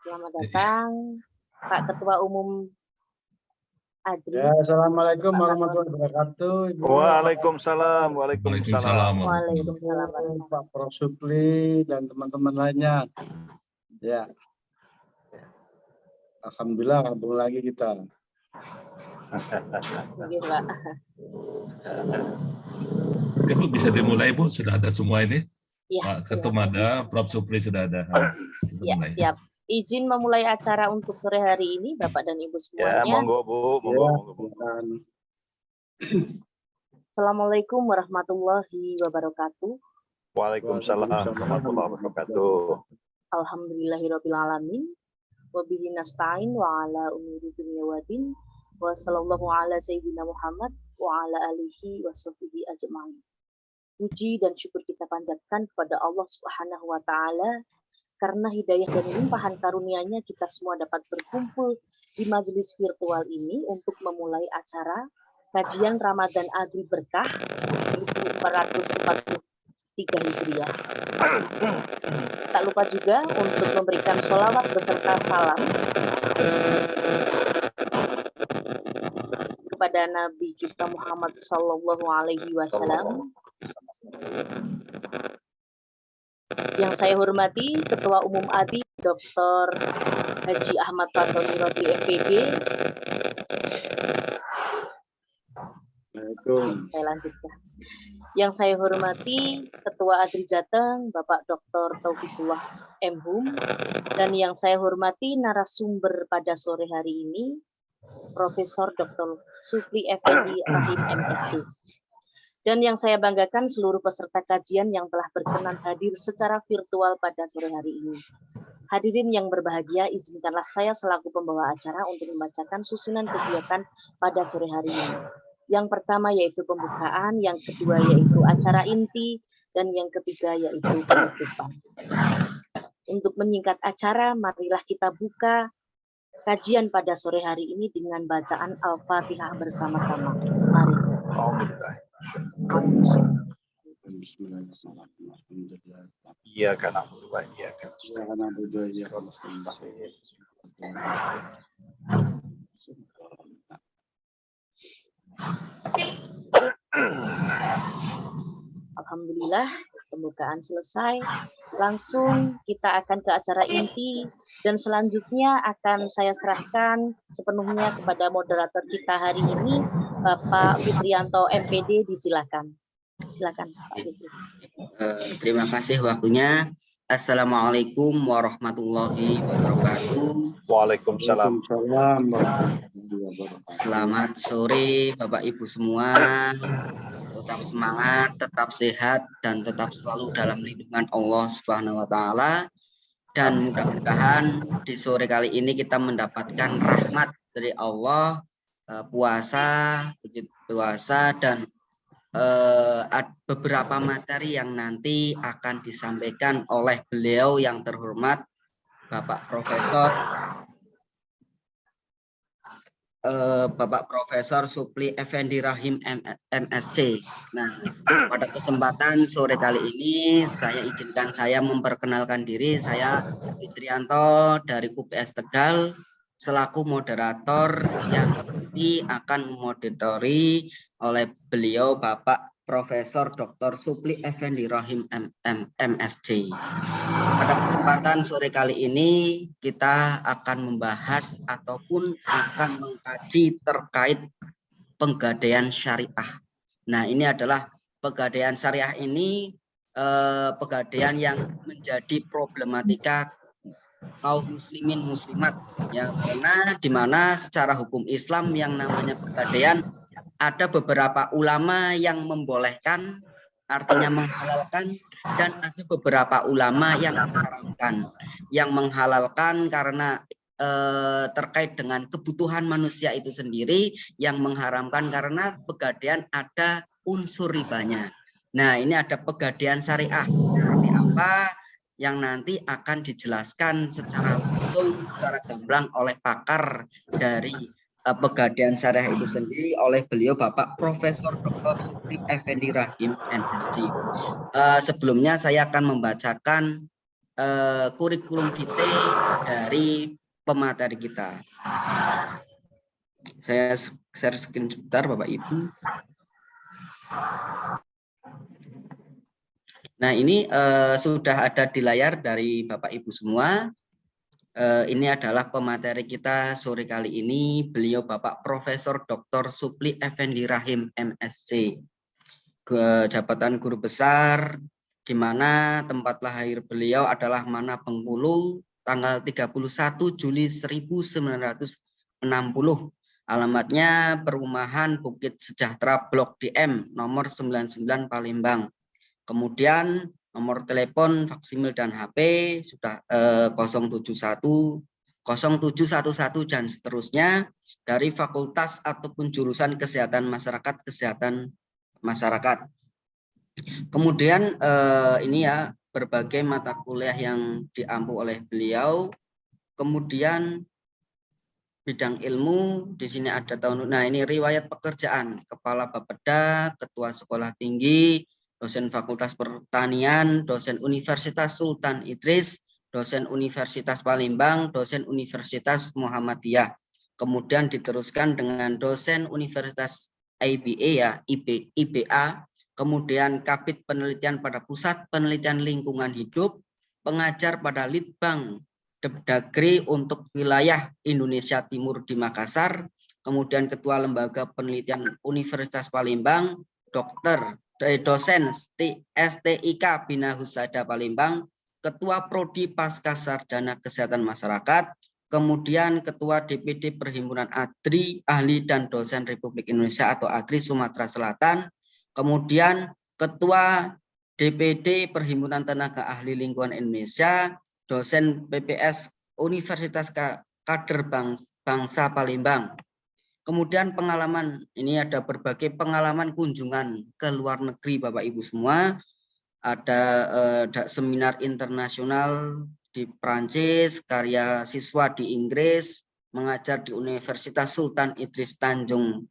Selamat datang Pak Ketua Umum Adri. Ya, assalamualaikum warahmatullahi wabarakatuh. Ibu. Waalaikumsalam. Waalaikumsalam. Waalaikumsalam. Pak Prof. Supli dan teman-teman lainnya. Ya. Alhamdulillah kampung lagi kita. Gitu, Pak. Oke, Bu, bisa dimulai, Bu. Sudah ada semua ini. Ya, Pak Ketum ada, Prof. Supli sudah ada. Kita ya, mulai. siap. Izin memulai acara untuk sore hari ini, Bapak dan Ibu semuanya. Ya, monggo Bu, monggo. Assalamualaikum warahmatullahi wabarakatuh. Waalaikumsalam warahmatullahi wabarakatuh. Alhamdulillahirabbil alamin. Wa bihi nasta'in wa ala umuri dunya waddin. Wa sallallahu ala sayyidina Muhammad wa ala alihi wa sahbihi ajma'in. Puji dan syukur kita panjatkan kepada Allah Subhanahu wa taala karena hidayah dan limpahan karunia-Nya kita semua dapat berkumpul di majelis virtual ini untuk memulai acara kajian Ramadan Agri Berkah 1443 Hijriah. Tak lupa juga untuk memberikan sholawat beserta salam kepada Nabi kita Muhammad Sallallahu Alaihi Wasallam. Yang saya hormati Ketua Umum ADI Dr. Haji Ahmad Fatoni Roti MPD. Saya lanjutkan. Yang saya hormati Ketua ADRI Jateng Bapak Dr. Taufikullah M. Hum, dan yang saya hormati narasumber pada sore hari ini Profesor Dr. Supli Effendi Rahim MSc. Dan yang saya banggakan seluruh peserta kajian yang telah berkenan hadir secara virtual pada sore hari ini. Hadirin yang berbahagia, izinkanlah saya selaku pembawa acara untuk membacakan susunan kegiatan pada sore hari ini. Yang pertama yaitu pembukaan, yang kedua yaitu acara inti, dan yang ketiga yaitu penutupan. Untuk menyingkat acara, marilah kita buka kajian pada sore hari ini dengan bacaan Al-Fatihah bersama-sama. Mari. Iya kan na'budu wa iyyaka Alhamdulillah, pembukaan selesai. Langsung kita akan ke acara inti dan selanjutnya akan saya serahkan sepenuhnya kepada moderator kita hari ini, Bapak Fitrianto MPD. Disilakan. Silakan Pak Fitri. Terima kasih waktunya. Assalamualaikum warahmatullahi wabarakatuh. Waalaikumsalam. Selamat sore Bapak Ibu semua. Tetap semangat, tetap sehat, dan tetap selalu dalam lindungan Allah Subhanahu wa taala. Dan mudah-mudahan di sore kali ini kita mendapatkan rahmat dari Allah, puasa dan beberapa materi yang nanti akan disampaikan oleh beliau yang terhormat Bapak Profesor Supli Effendi Rahim MSc. Nah, pada kesempatan sore kali ini saya memperkenalkan diri, saya Fitrianto dari UPS Tegal selaku moderator yang nanti akan memoderatori oleh beliau Bapak Profesor Dr. Supli Effendi Rahim MSc. Pada kesempatan sore kali ini kita akan membahas ataupun akan mengkaji terkait pegadaian syariah. Nah, ini adalah pegadaian syariah ini pegadaian yang menjadi problematika kaum muslimin muslimat ya, karena di mana secara hukum Islam yang namanya pegadaian ada beberapa ulama yang membolehkan, artinya menghalalkan, dan ada beberapa ulama yang mengharamkan. Yang menghalalkan karena terkait dengan kebutuhan manusia itu sendiri, yang mengharamkan karena pegadaian ada unsur ribanya. Nah, ini ada pegadaian syariah seperti apa yang nanti akan dijelaskan secara langsung, secara gamblang oleh pakar dari pegadaian syariah itu sendiri oleh beliau Bapak Profesor Dr. Supli Effendi Rahim MSc. Sebelumnya saya akan membacakan kurikulum vitae dari pemateri kita. Saya share screen sebentar Bapak Ibu. Nah, ini sudah ada di layar dari Bapak Ibu semua. Ini adalah pemateri kita sore kali ini. Beliau Bapak Profesor Dr. Supli Effendi Rahim MSc. Jabatan Guru Besar, di mana tempat lahir beliau adalah Mana Bengkulu, tanggal 31 Juli 1960. Alamatnya Perumahan Bukit Sejahtera Blok DM nomor 99 Palembang. Kemudian nomor telepon, faksimil dan HP sudah 071 0711 dan seterusnya dari fakultas ataupun jurusan kesehatan masyarakat. Kemudian ini ya berbagai mata kuliah yang diampu oleh beliau. Kemudian bidang ilmu di sini ada tahun. Nah, ini riwayat pekerjaan Kepala Bapeda, Ketua Sekolah Tinggi, dosen Fakultas Pertanian, dosen Universitas Sultan Idris, dosen Universitas Palembang, dosen Universitas Muhammadiyah. Kemudian diteruskan dengan dosen Universitas IBA, kemudian Kabid Penelitian pada Pusat Penelitian Lingkungan Hidup, pengajar pada Litbang Depdagri untuk wilayah Indonesia Timur di Makassar, kemudian Ketua Lembaga Penelitian Universitas Palembang, dosen STIK Bina Husada Palembang, Ketua Prodi Pasca Sarjana Kesehatan Masyarakat, kemudian Ketua DPD Perhimpunan ADRI Ahli dan Dosen Republik Indonesia atau ADRI Sumatera Selatan, kemudian Ketua DPD Perhimpunan Tenaga Ahli Lingkungan Indonesia, dosen PPS Universitas Kader Bangsa Palembang. Kemudian pengalaman, ini ada berbagai pengalaman kunjungan ke luar negeri Bapak Ibu semua. Ada seminar internasional di Prancis, karya siswa di Inggris, mengajar di Universitas Sultan Idris Tanjung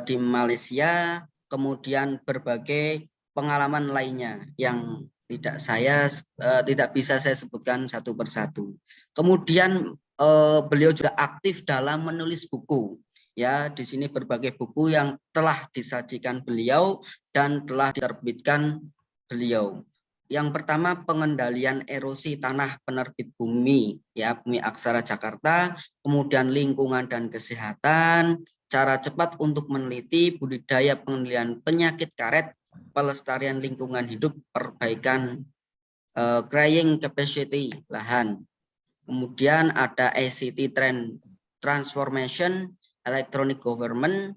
di Malaysia, kemudian berbagai pengalaman lainnya yang tidak bisa saya sebutkan satu persatu. Kemudian beliau juga aktif dalam menulis buku. Ya, di sini berbagai buku yang telah disajikan beliau dan telah diterbitkan beliau. Yang pertama, Pengendalian Erosi Tanah Penerbit Bumi, ya, Bumi Aksara Jakarta, kemudian Lingkungan dan Kesehatan, Cara Cepat untuk Meneliti Budidaya Pengendalian Penyakit Karet, Pelestarian Lingkungan Hidup, Perbaikan Growing Capacity Lahan. Kemudian ada ICT Transformation, Electronic Government,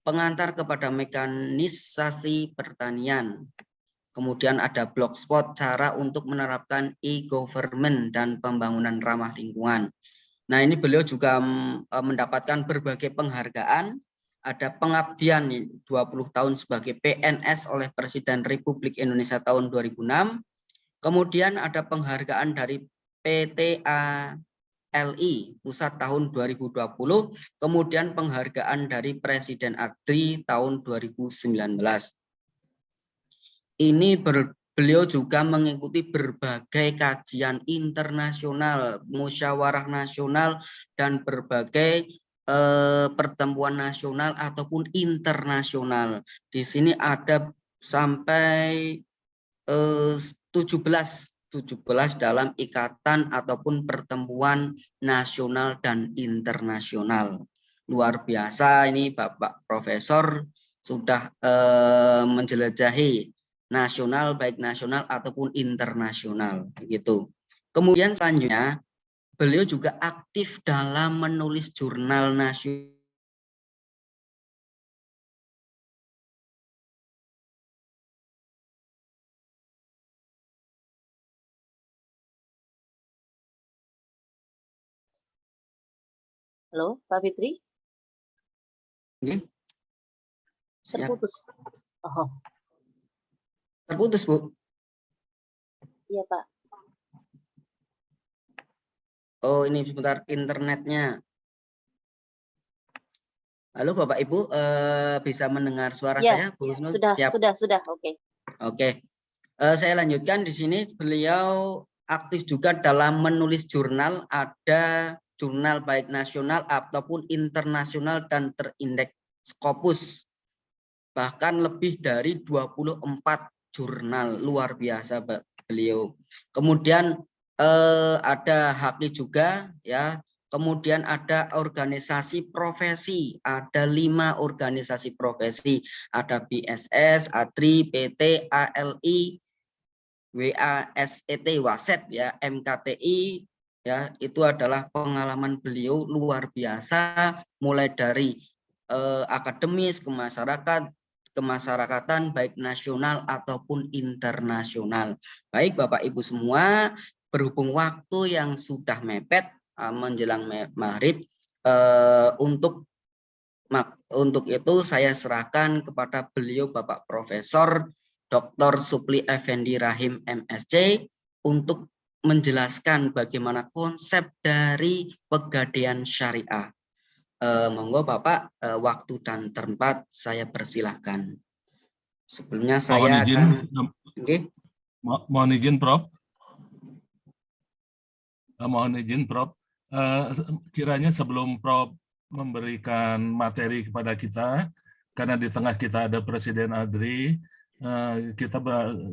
Pengantar kepada Mekanisasi Pertanian. Kemudian ada Blogspot, Cara untuk Menerapkan e-government dan Pembangunan Ramah Lingkungan. Nah, ini beliau juga mendapatkan berbagai penghargaan. Ada pengabdian 20 tahun sebagai PNS oleh Presiden Republik Indonesia tahun 2006. Kemudian ada penghargaan dari PTALI Pusat tahun 2020. Kemudian penghargaan dari Presiden ADRI tahun 2019. Ini beliau juga mengikuti berbagai kajian internasional, musyawarah nasional, dan berbagai pertemuan nasional ataupun internasional. Di sini ada sampai 17 dalam ikatan ataupun pertemuan nasional dan internasional. Luar biasa, ini Bapak Profesor sudah menjelajahi nasional, baik nasional ataupun internasional, begitu. Kemudian selanjutnya beliau juga aktif dalam menulis jurnal nasional. Halo, Pak Fitri? Siap. Terputus. Oh. Terputus, Bu. Iya, Pak. Oh, ini sebentar internetnya. Halo Bapak Ibu, bisa mendengar suara saya, Bu Husnul? Sudah, siap. Sudah, oke. Oke. Saya lanjutkan di sini. Beliau aktif juga dalam menulis jurnal, ada jurnal baik nasional ataupun internasional dan terindeks Scopus. Bahkan lebih dari 24 jurnal, luar biasa beliau. Kemudian ada HAKI juga ya. Kemudian ada organisasi profesi, ada 5 organisasi profesi, ada BSS, ATRI, PT, ALI, WASET, WASET ya, MKTI ya. Itu adalah pengalaman beliau luar biasa, mulai dari akademis ke masyarakat, kemasyarakatan baik nasional ataupun internasional. Baik Bapak Ibu semua, berhubung waktu yang sudah mepet menjelang maghrib, untuk itu saya serahkan kepada beliau Bapak Profesor Dr. Supli Effendi Rahim MSc untuk menjelaskan bagaimana konsep dari Pegadaian Syariah. Monggo Bapak, waktu dan tempat saya persilahkan. Sebelumnya saya mohon izin Prof. Mohon izin Prof. Kiranya sebelum Prof memberikan materi kepada kita, karena di tengah kita ada Presiden ADRI,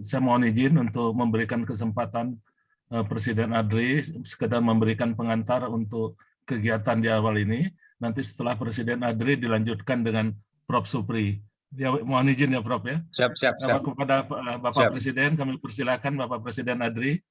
saya mohon izin untuk memberikan kesempatan Presiden ADRI sekedar memberikan pengantar untuk kegiatan di awal ini. Nanti setelah Presiden ADRI dilanjutkan dengan Prof Supri. Ya, mohon izin ya Prof ya. Siap. Kepada Bapak Presiden, kami persilakan Bapak Presiden ADRI.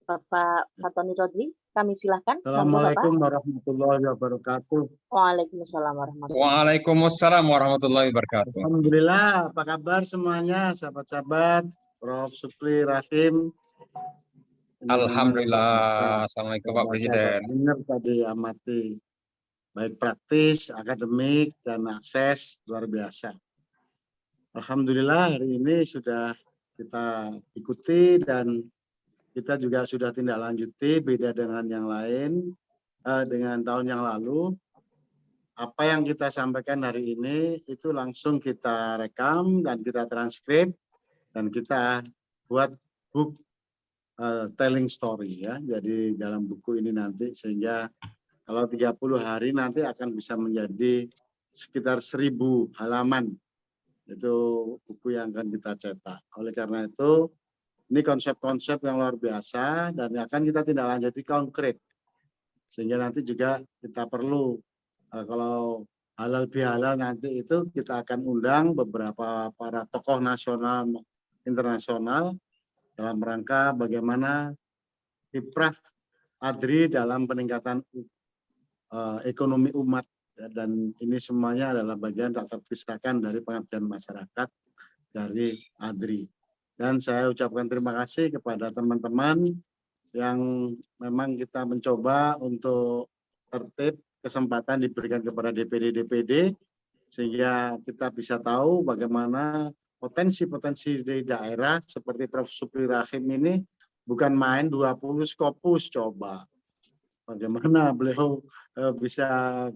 Bapak Fatoni Rodri, kami silakan. Assalamualaikum warahmatullahi wabarakatuh. Waalaikumsalam warahmatullahi wabarakatuh. Waalaikumsalam warahmatullahi wabarakatuh. Alhamdulillah, apa kabar semuanya, sahabat-sahabat, Prof. Supli Rahim. Alhamdulillah. Assalamualaikum Pak Presiden. Benar tadi amati, baik praktis, akademik, dan akses luar biasa. Alhamdulillah hari ini sudah kita ikuti dan kita juga sudah tindak lanjuti, beda dengan yang lain, dengan tahun yang lalu. Apa yang kita sampaikan hari ini itu langsung kita rekam dan kita transkrip dan kita buat book telling story ya. Jadi dalam buku ini nanti sehingga kalau 30 hari nanti akan bisa menjadi sekitar 1000 halaman. Itu buku yang akan kita cetak. Oleh karena itu ini konsep-konsep yang luar biasa dan akan kita tindak lanjuti konkret. Sehingga nanti juga kita perlu, kalau halal bihalal nanti itu kita akan undang beberapa para tokoh nasional, internasional dalam rangka bagaimana kiprah ADRI dalam peningkatan ekonomi umat. Dan ini semuanya adalah bagian tak terpisahkan dari pengabdian masyarakat dari ADRI. Dan saya ucapkan terima kasih kepada teman-teman yang memang kita mencoba untuk tertib, kesempatan diberikan kepada DPD-DPD sehingga kita bisa tahu bagaimana potensi-potensi di daerah seperti Prof. Supli Rahim ini bukan main 20 Scopus coba. Bagaimana beliau bisa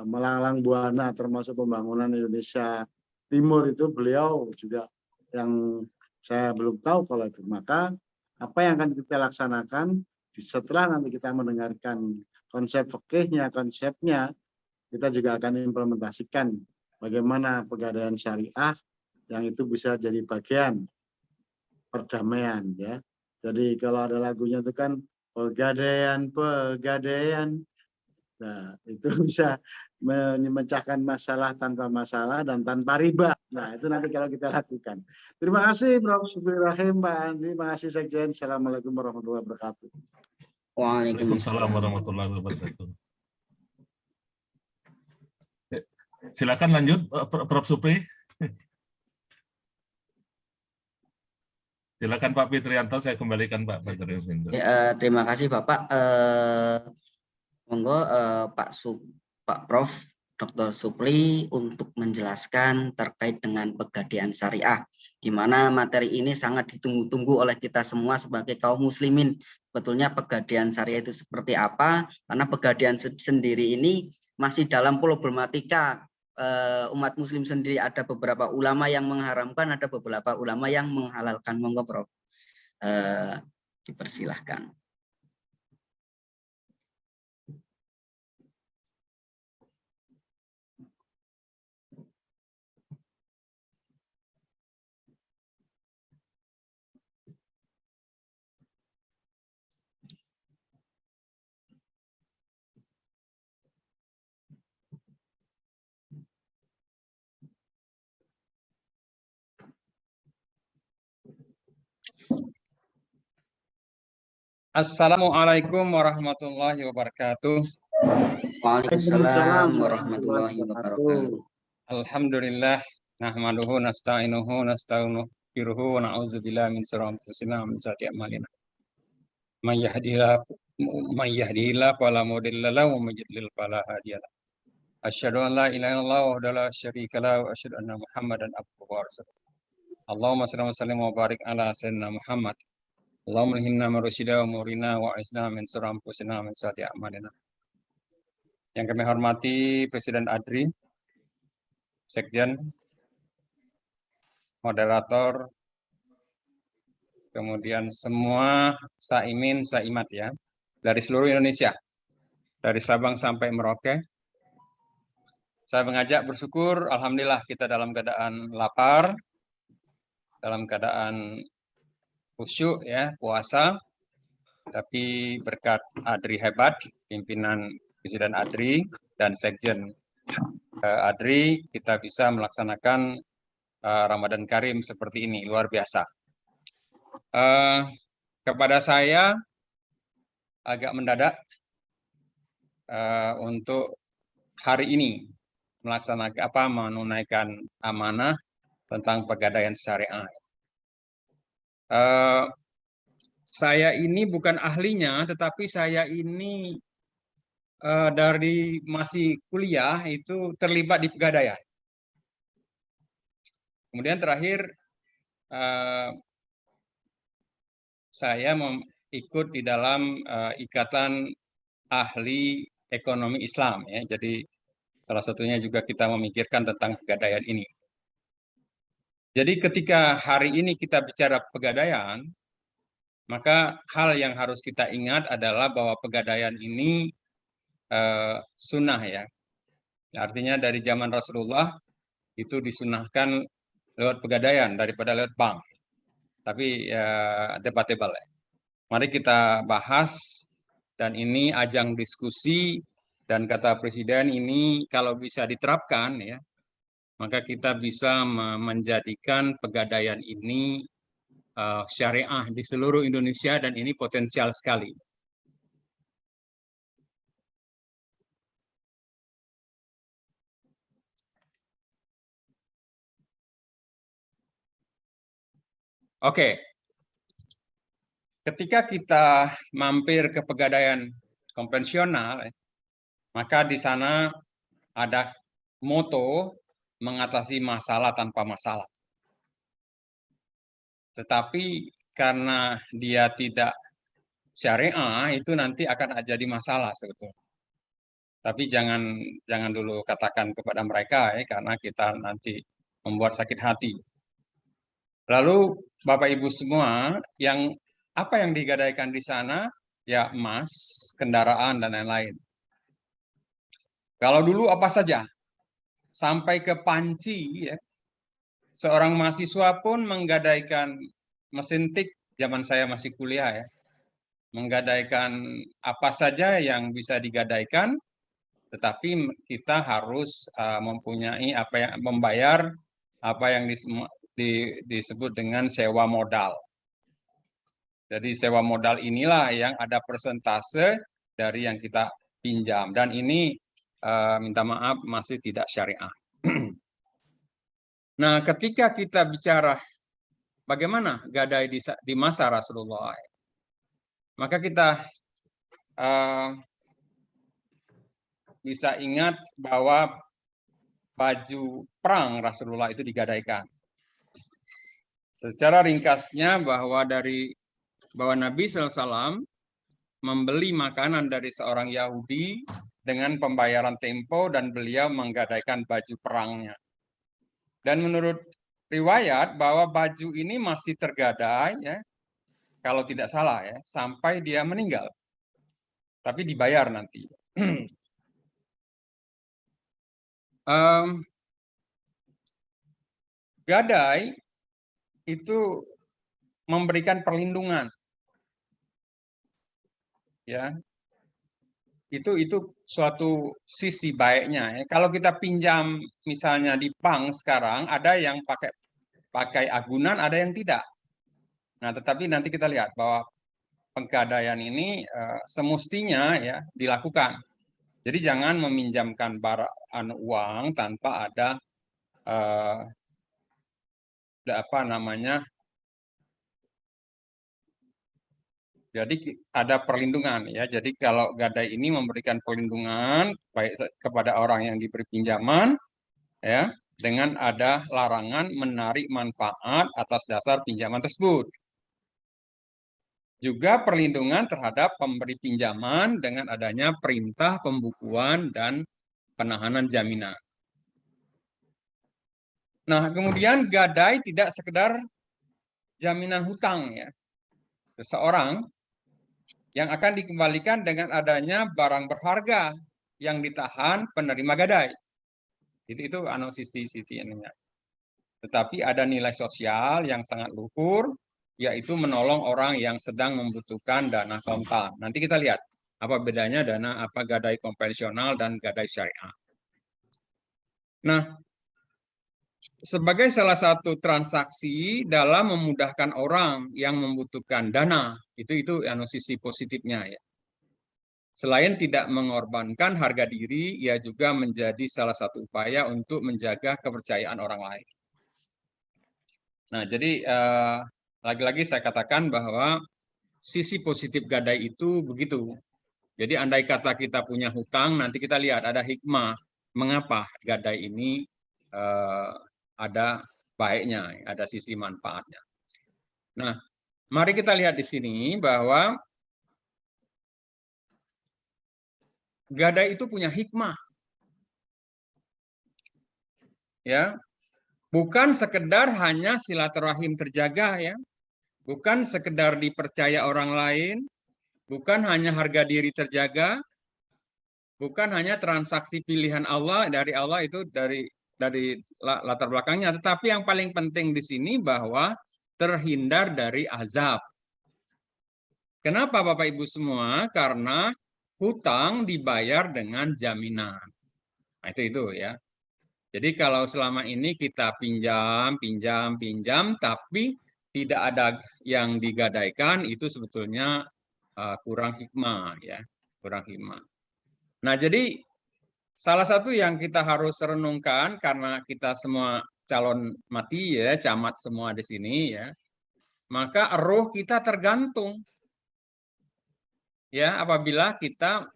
melanglang buana termasuk pembangunan Indonesia Timur itu beliau juga yang saya belum tahu kalau itu. Maka apa yang akan kita laksanakan setelah nanti kita mendengarkan konsep fikihnya, konsepnya, kita juga akan implementasikan bagaimana pegadaian syariah yang itu bisa jadi bagian perdamaian ya. Jadi kalau ada lagunya itu kan pegadaian. Nah, itu bisa memecahkan masalah tanpa masalah dan tanpa riba. Nah, itu nanti kalau kita lakukan. Terima kasih Prof. Supli Rahim, Pak Andi. Terima kasih Sekjen. Assalamualaikum warahmatullahi wabarakatuh. Waalaikumsalam warahmatullahi wabarakatuh. Silakan lanjut, Prof. Supli. Silakan Pak Fitrianto, saya kembalikan Pak Fitrianto. Ya, terima kasih Bapak. Monggo Pak Prof. Dr. Supli untuk menjelaskan terkait dengan pegadaian syariah, di mana materi ini sangat ditunggu-tunggu oleh kita semua sebagai kaum muslimin. Betulnya pegadaian syariah itu seperti apa? Karena pegadaian sendiri ini masih dalam problematika umat muslim sendiri ada beberapa ulama yang mengharamkan, ada beberapa ulama yang menghalalkan. Monggo Prof. Dipersilahkan. Assalamualaikum warahmatullahi wabarakatuh. Waalaikumsalam warahmatullahi wabarakatuh. Alhamdulillah, nahmaduhu nasta'inuhu nastaghfiruhu wa na'udzubillahi min syururi anfusina wa min sayyiati a'malina. May yahdihillahu fala mudilla lahu wa may yudlil fala hadiya lahu. Asyhadu an la ilaha illallah wahdahu la syarika lahu wa asyhadu anna Muhammadan abduhu wa rasuluh. Allahumma shalli wa sallim wa barik ala sayyidina Muhammad. Allahumma alhimna marusyida wa murina wa aizna min syururi anfusina wa min sayyiati a'malina. Yang kami hormati Presiden ADRI, Sekjen, moderator, kemudian semua saimin, saimat ya, dari seluruh Indonesia, dari Sabang sampai Merauke. Saya mengajak bersyukur, alhamdulillah kita dalam keadaan lapar, dalam keadaan khusyuk ya, puasa, tapi berkat ADRI hebat, pimpinan Presiden ADRI dan Sekjen ADRI, kita bisa melaksanakan Ramadan Karim seperti ini, luar biasa. Kepada saya agak mendadak untuk hari ini melaksanakan menunaikan amanah tentang pegadaian syariah. Saya ini bukan ahlinya, tetapi saya ini dari masih kuliah itu terlibat di pegadaian. Kemudian terakhir saya ikut di dalam ikatan ahli ekonomi Islam ya. Jadi salah satunya juga kita memikirkan tentang pegadaian ini. Jadi ketika hari ini kita bicara pegadaian, maka hal yang harus kita ingat adalah bahwa pegadaian ini sunnah ya. Artinya dari zaman Rasulullah itu disunahkan lewat pegadaian daripada lewat bank. Tapi debatable ya. Mari kita bahas, dan ini ajang diskusi, dan kata Presiden ini kalau bisa diterapkan ya, maka kita bisa menjadikan pegadaian ini syariah di seluruh Indonesia, dan ini potensial sekali. Oke, ketika kita mampir ke pegadaian konvensional, maka di sana ada moto mengatasi masalah tanpa masalah. Tetapi karena dia tidak syariah, itu nanti akan jadi masalah sebetulnya. Tapi jangan dulu katakan kepada mereka ya, karena kita nanti membuat sakit hati. Lalu Bapak Ibu semua, apa yang digadaikan di sana? Ya emas, kendaraan, dan lain-lain. Kalau dulu apa saja? Sampai ke panci, ya. Seorang mahasiswa pun menggadaikan mesin tik, zaman saya masih kuliah ya. Menggadaikan apa saja yang bisa digadaikan, tetapi kita harus mempunyai membayar apa yang disebut dengan sewa modal. Jadi sewa modal inilah yang ada persentase dari yang kita pinjam, dan ini minta maaf masih tidak syariah. Nah, ketika kita bicara bagaimana gadai di masa Rasulullah, maka kita bisa ingat bahwa baju perang Rasulullah itu digadaikan. Secara ringkasnya bahwa Nabi SAW membeli makanan dari seorang Yahudi dengan pembayaran tempo dan beliau menggadaikan baju perangnya. Dan menurut riwayat bahwa baju ini masih tergadai ya, kalau tidak salah ya, sampai dia meninggal. Tapi dibayar nanti. Gadai itu memberikan perlindungan. Ya. Itu suatu sisi baiknya ya. Kalau kita pinjam misalnya di bank sekarang ada yang pakai agunan, ada yang tidak. Nah, tetapi nanti kita lihat bahwa penggadaian ini semestinya ya dilakukan. Jadi jangan meminjamkan uang tanpa ada apa namanya. Jadi ada perlindungan ya. Jadi kalau gadai ini memberikan perlindungan baik kepada orang yang diberi pinjaman ya, dengan ada larangan menarik manfaat atas dasar pinjaman tersebut. Juga perlindungan terhadap pemberi pinjaman dengan adanya perintah pembukuan dan penahanan jaminan. Nah, kemudian gadai tidak sekedar jaminan hutang ya. Seseorang yang akan dikembalikan dengan adanya barang berharga yang ditahan penerima gadai. Itu sisi ininya. Tetapi ada nilai sosial yang sangat luhur, yaitu menolong orang yang sedang membutuhkan dana kontan. Nanti kita lihat apa bedanya gadai konvensional dan gadai syariah. Nah, sebagai salah satu transaksi dalam memudahkan orang yang membutuhkan dana, itu sisi positifnya ya. Selain tidak mengorbankan harga diri, ia juga menjadi salah satu upaya untuk menjaga kepercayaan orang lain. Nah, jadi lagi-lagi saya katakan bahwa sisi positif gadai itu begitu. Jadi andai kata kita punya hutang, nanti kita lihat ada hikmah mengapa gadai ini ada baiknya, ada sisi manfaatnya. Nah, mari kita lihat di sini bahwa gadai itu punya hikmah. Ya. Bukan sekedar hanya silaturahim terjaga ya. Bukan sekedar dipercaya orang lain, bukan hanya harga diri terjaga, bukan hanya transaksi pilihan Allah dari Allah itu dari latar belakangnya, tetapi yang paling penting di sini bahwa terhindar dari azab. Kenapa Bapak Ibu semua? Karena hutang dibayar dengan jaminan. Nah, itu ya. Jadi kalau selama ini kita pinjam, tapi tidak ada yang digadaikan, itu sebetulnya kurang hikmah ya, kurang hikmah. Nah, jadi salah satu yang kita harus renungkan karena kita semua calon mati ya, camat semua di sini ya. Maka roh kita tergantung. Ya, apabila kita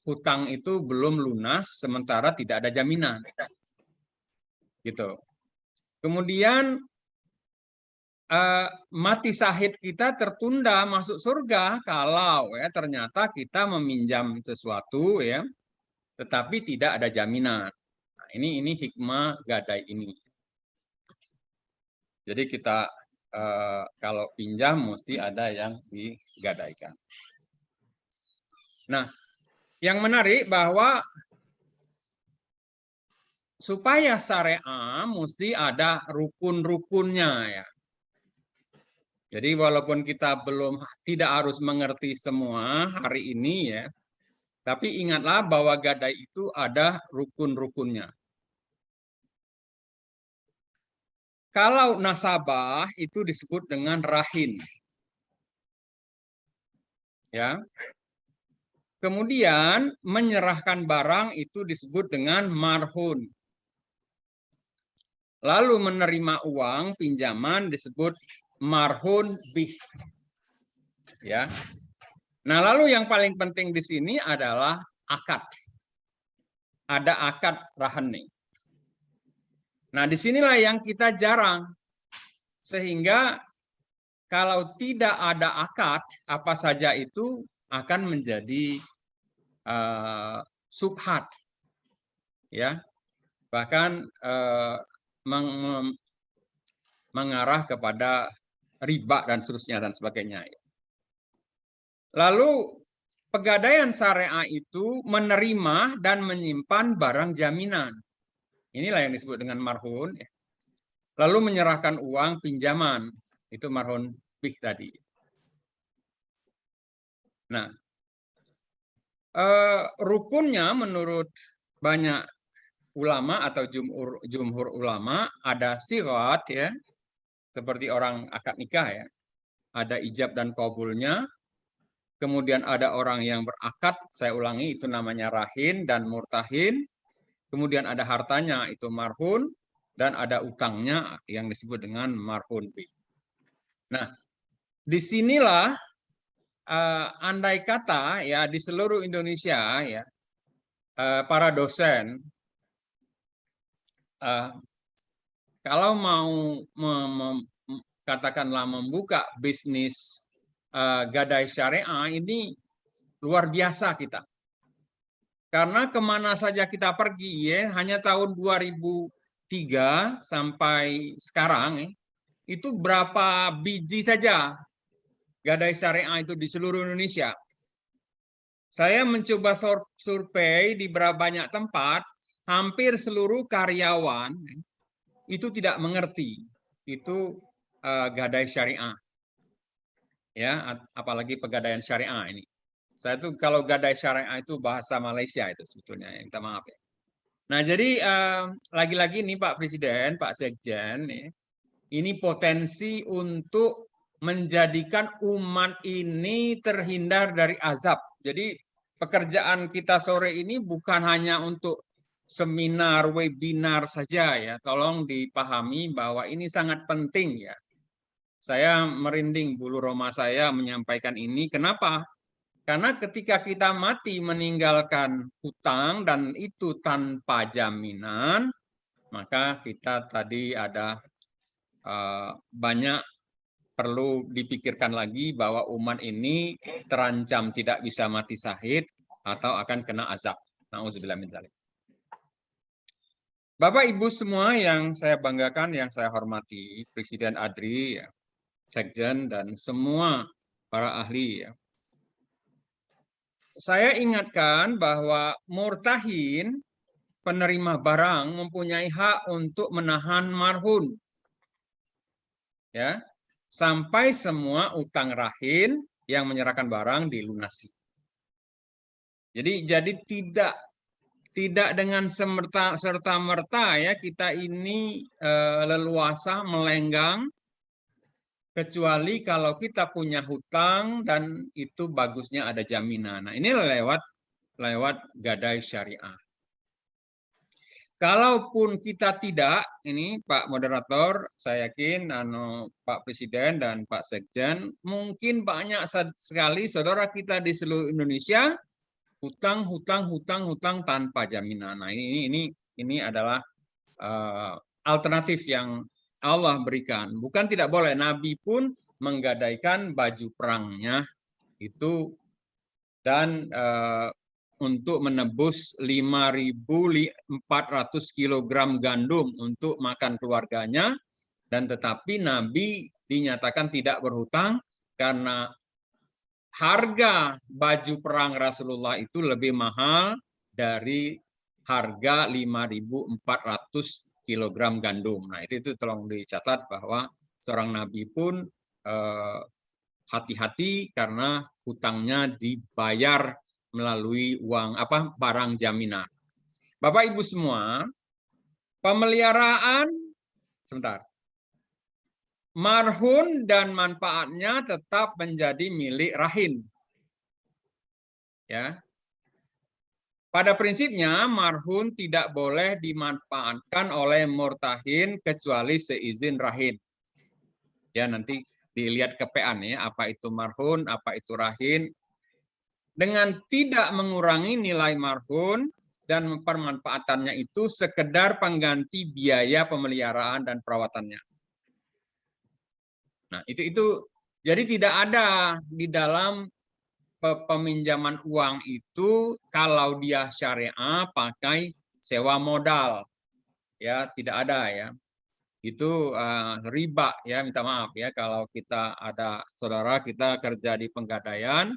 hutang itu belum lunas sementara tidak ada jaminan. Gitu. Kemudian mati syahid kita tertunda masuk surga kalau ya ternyata kita meminjam sesuatu ya tetapi tidak ada jaminan. Nah, ini hikmah gadai ini. Jadi kita kalau pinjam mesti ada yang digadaikan. Nah, yang menarik bahwa supaya syariah mesti ada rukun-rukunnya ya. Jadi walaupun kita tidak harus mengerti semua hari ini ya, tapi ingatlah bahwa gadai itu ada rukun-rukunnya. Kalau nasabah itu disebut dengan rahin. Ya. Kemudian menyerahkan barang itu disebut dengan marhun. Lalu menerima uang pinjaman disebut marhun bih. Ya. Nah, lalu yang paling penting di sini adalah akad. Ada akad rahani. Nah, disinilah yang kita jarang. Sehingga kalau tidak ada akad, apa saja itu akan menjadi subhat, ya, bahkan mengarah kepada riba dan seterusnya dan sebagainya. Lalu pegadaian syariah itu menerima dan menyimpan barang jaminan. Inilah yang disebut dengan marhun. Lalu menyerahkan uang pinjaman, itu marhun bih tadi. Nah, rukunnya menurut banyak ulama atau jumhur ulama ada sirat, ya, seperti orang akad nikah, ya, ada ijab dan qabulnya. Kemudian ada orang yang berakad, saya ulangi, itu namanya rahin dan murtahin. Kemudian ada hartanya, itu marhun, dan ada utangnya yang disebut dengan marhun bih. Nah, disinilah andai kata, ya, di seluruh Indonesia, ya, para dosen kalau mau katakanlah membuka bisnis gadai syariah, ini luar biasa kita. Karena kemana saja kita pergi, ya, hanya tahun 2003 sampai sekarang, ya, itu berapa biji saja gadai syariah itu di seluruh Indonesia. Saya mencoba survei di berapa banyak tempat, hampir seluruh karyawan itu tidak mengerti itu gadai syariah, ya, apalagi pegadaian syariah ini. Saya tuh kalau gadai syariah itu bahasa Malaysia itu sebetulnya, yang minta maaf, ya. Nah, jadi lagi-lagi nih Pak Presiden, Pak Sekjen, ini potensi untuk menjadikan umat ini terhindar dari azab. Jadi pekerjaan kita sore ini bukan hanya untuk seminar, webinar saja, ya. Tolong dipahami bahwa ini sangat penting, ya. Saya merinding bulu roma saya menyampaikan ini. Kenapa? Karena ketika kita mati meninggalkan hutang dan itu tanpa jaminan, maka kita tadi ada banyak perlu dipikirkan lagi bahwa umat ini terancam tidak bisa mati syahid atau akan kena azab. Nauzubillah min dzalik. Bapak Ibu semua yang saya banggakan, yang saya hormati, Presiden ADRI, ya, Sekjen, dan semua para ahli, ya. Saya ingatkan bahwa murtahin, penerima barang, mempunyai hak untuk menahan marhun, ya, sampai semua utang rahin yang menyerahkan barang dilunasi. Jadi tidak dengan serta-merta, ya, kita ini leluasa melenggang, kecuali kalau kita punya hutang dan itu bagusnya ada jaminan. Nah, ini lewat gadai syariah. Kalaupun kita tidak, ini Pak Moderator, saya yakin Pak Presiden dan Pak Sekjen, mungkin banyak sekali saudara kita di seluruh Indonesia hutang tanpa jaminan. Nah, ini adalah alternatif yang Allah berikan. Bukan tidak boleh, Nabi pun menggadaikan baju perangnya itu dan untuk menebus 5.400 kg gandum untuk makan keluarganya, dan tetapi Nabi dinyatakan tidak berhutang karena harga baju perang Rasulullah itu lebih mahal dari harga 5.400 kg gandum. Nah, itu tolong dicatat bahwa seorang nabi pun hati-hati karena hutangnya dibayar melalui barang jaminan. Bapak Ibu semua, pemeliharaan marhun dan manfaatnya tetap menjadi milik rahin. Ya. Pada prinsipnya, marhun tidak boleh dimanfaatkan oleh murtahin kecuali seizin rahin. Ya, nanti dilihat KPA nih, apa itu marhun, apa itu rahin. Dengan tidak mengurangi nilai marhun dan pemanfaatannya itu sekedar pengganti biaya pemeliharaan dan perawatannya. Nah, itu jadi tidak ada di dalam peminjaman uang itu kalau dia syariah pakai sewa modal, ya tidak ada ya. Itu riba ya, minta maaf ya kalau kita ada saudara kita kerja di Pegadaian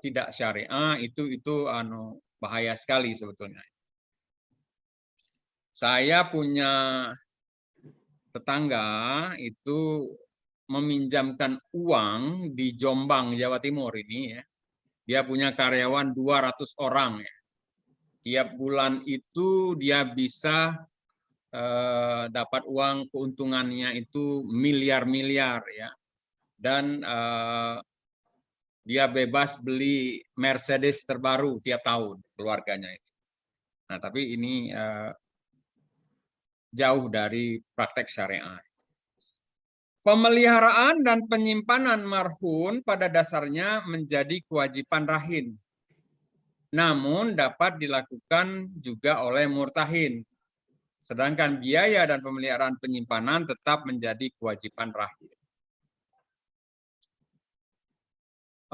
tidak syariah, itu bahaya sekali sebetulnya. Saya punya tetangga itu meminjamkan uang di Jombang, Jawa Timur ini ya. Dia punya karyawan 200 orang ya. Tiap bulan itu dia bisa dapat uang, keuntungannya itu miliar-miliar ya. Dan dia bebas beli Mercedes terbaru tiap tahun keluarganya itu. Nah, tapi ini jauh dari praktek syariah. Pemeliharaan dan penyimpanan marhun pada dasarnya menjadi kewajiban rahin. Namun dapat dilakukan juga oleh murtahin. Sedangkan biaya dan pemeliharaan penyimpanan tetap menjadi kewajiban rahin.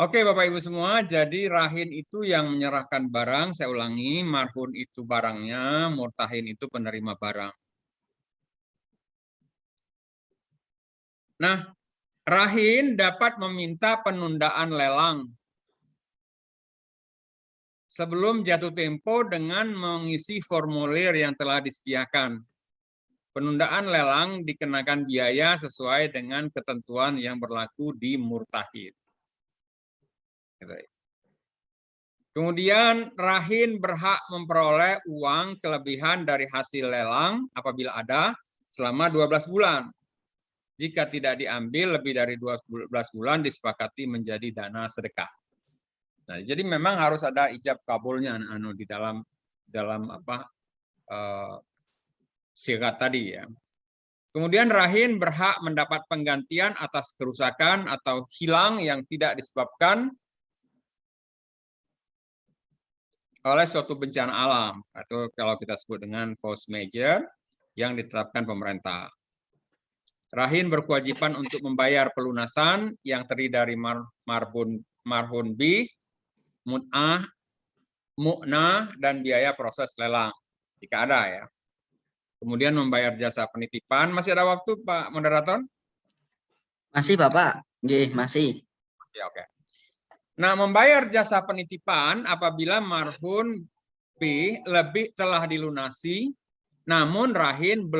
Oke Bapak Ibu semua, jadi rahin itu yang menyerahkan barang, saya ulangi, marhun itu barangnya, murtahin itu penerima barang. Nah, rahin dapat meminta penundaan lelang sebelum jatuh tempo dengan mengisi formulir yang telah disediakan. Penundaan lelang dikenakan biaya sesuai dengan ketentuan yang berlaku di murtahin. Kemudian rahin berhak memperoleh uang kelebihan dari hasil lelang apabila ada selama 12 bulan. Jika tidak diambil lebih dari 12 bulan disepakati menjadi dana sedekah. Nah, jadi memang harus ada ijab kabulnya di dalam sigat tadi ya. Kemudian rahin berhak mendapat penggantian atas kerusakan atau hilang yang tidak disebabkan oleh suatu bencana alam atau kalau kita sebut dengan force major yang ditetapkan pemerintah. Rahin berkewajiban untuk membayar pelunasan yang terdiri dari marhun B, mut'ah, mu'nah, dan biaya proses lelang, jika ada ya. Kemudian membayar jasa penitipan. Masih ada waktu Pak Moderator? Masih Bapak? Nggih, masih. Masih, oke. Nah, membayar jasa penitipan apabila marhun B telah dilunasi, namun rahin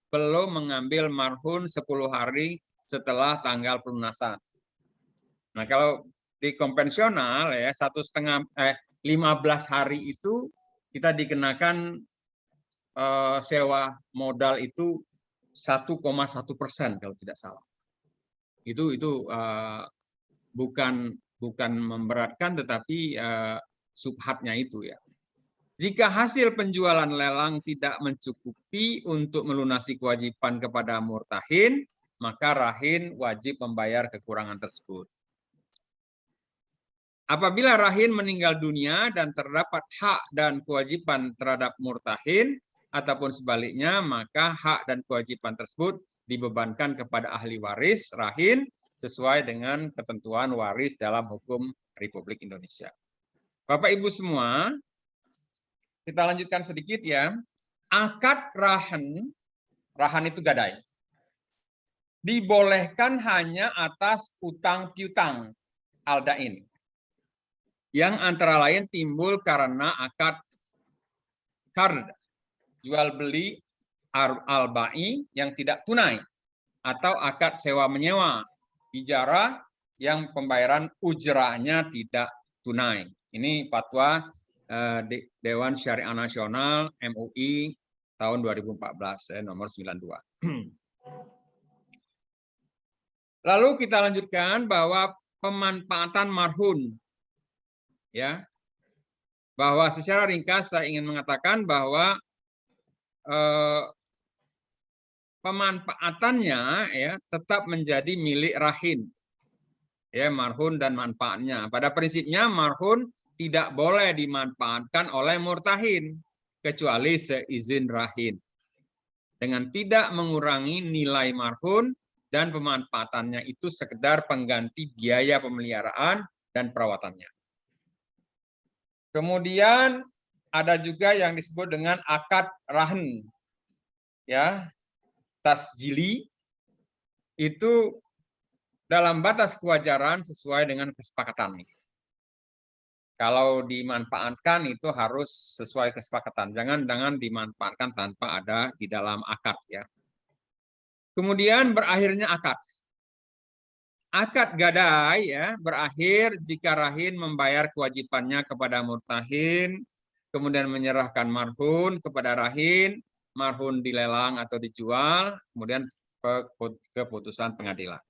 belum mengambil marhun 10 hari setelah tanggal pelunasan. Nah, kalau di konvensional ya 15 hari itu kita dikenakan sewa modal itu 1,1% kalau tidak salah. Itu bukan memberatkan tetapi subhatnya itu ya. Jika hasil penjualan lelang tidak mencukupi untuk melunasi kewajiban kepada murtahin, maka rahin wajib membayar kekurangan tersebut. Apabila rahin meninggal dunia dan terdapat hak dan kewajiban terhadap murtahin, ataupun sebaliknya, maka hak dan kewajiban tersebut dibebankan kepada ahli waris rahin sesuai dengan ketentuan waris dalam hukum Republik Indonesia. Bapak Ibu semua, kita lanjutkan sedikit ya. Akad rahan itu gadai. Dibolehkan hanya atas utang piutang aldain. Yang antara lain timbul karena akad qard, jual beli al-ba'i yang tidak tunai, atau akad sewa menyewa, ijarah yang pembayaran ujrahnya tidak tunai. Ini fatwa Dewan Syariah Nasional MUI tahun 2014 nomor 92. Lalu kita lanjutkan bahwa pemanfaatan marhun ya. Bahwa secara ringkas saya ingin mengatakan bahwa pemanfaatannya ya tetap menjadi milik rahin. Ya, marhun dan manfaatnya. Pada prinsipnya marhun tidak boleh dimanfaatkan oleh murtahin kecuali seizin rahin. Dengan tidak mengurangi nilai marhun dan pemanfaatannya itu sekedar pengganti biaya pemeliharaan dan perawatannya. Kemudian ada juga yang disebut dengan akad rahn, ya, tasjili, itu dalam batas kewajaran sesuai dengan kesepakatan. Kalau dimanfaatkan itu harus sesuai kesepakatan, jangan dimanfaatkan tanpa ada di dalam akad, ya. Kemudian berakhirnya akad. Akad gadai, ya, berakhir jika rahin membayar kewajibannya kepada murtahin, kemudian menyerahkan marhun kepada rahin, marhun dilelang atau dijual, kemudian keputusan pengadilan.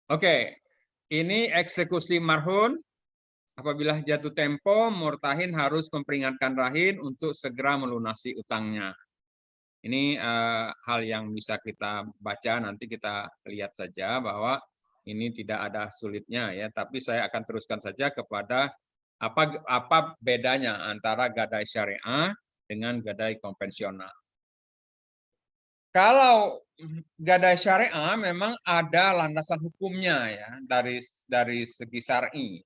Oke, ini eksekusi marhun. Apabila jatuh tempo, murtahin harus memperingatkan rahin untuk segera melunasi utangnya. Ini hal yang bisa kita baca, nanti kita lihat saja bahwa ini tidak ada sulitnya, ya. Tapi saya akan teruskan saja kepada apa bedanya antara gadai syariah dengan gadai konvensional. Kalau gadai syariah memang ada landasan hukumnya, ya, dari segi syar'i,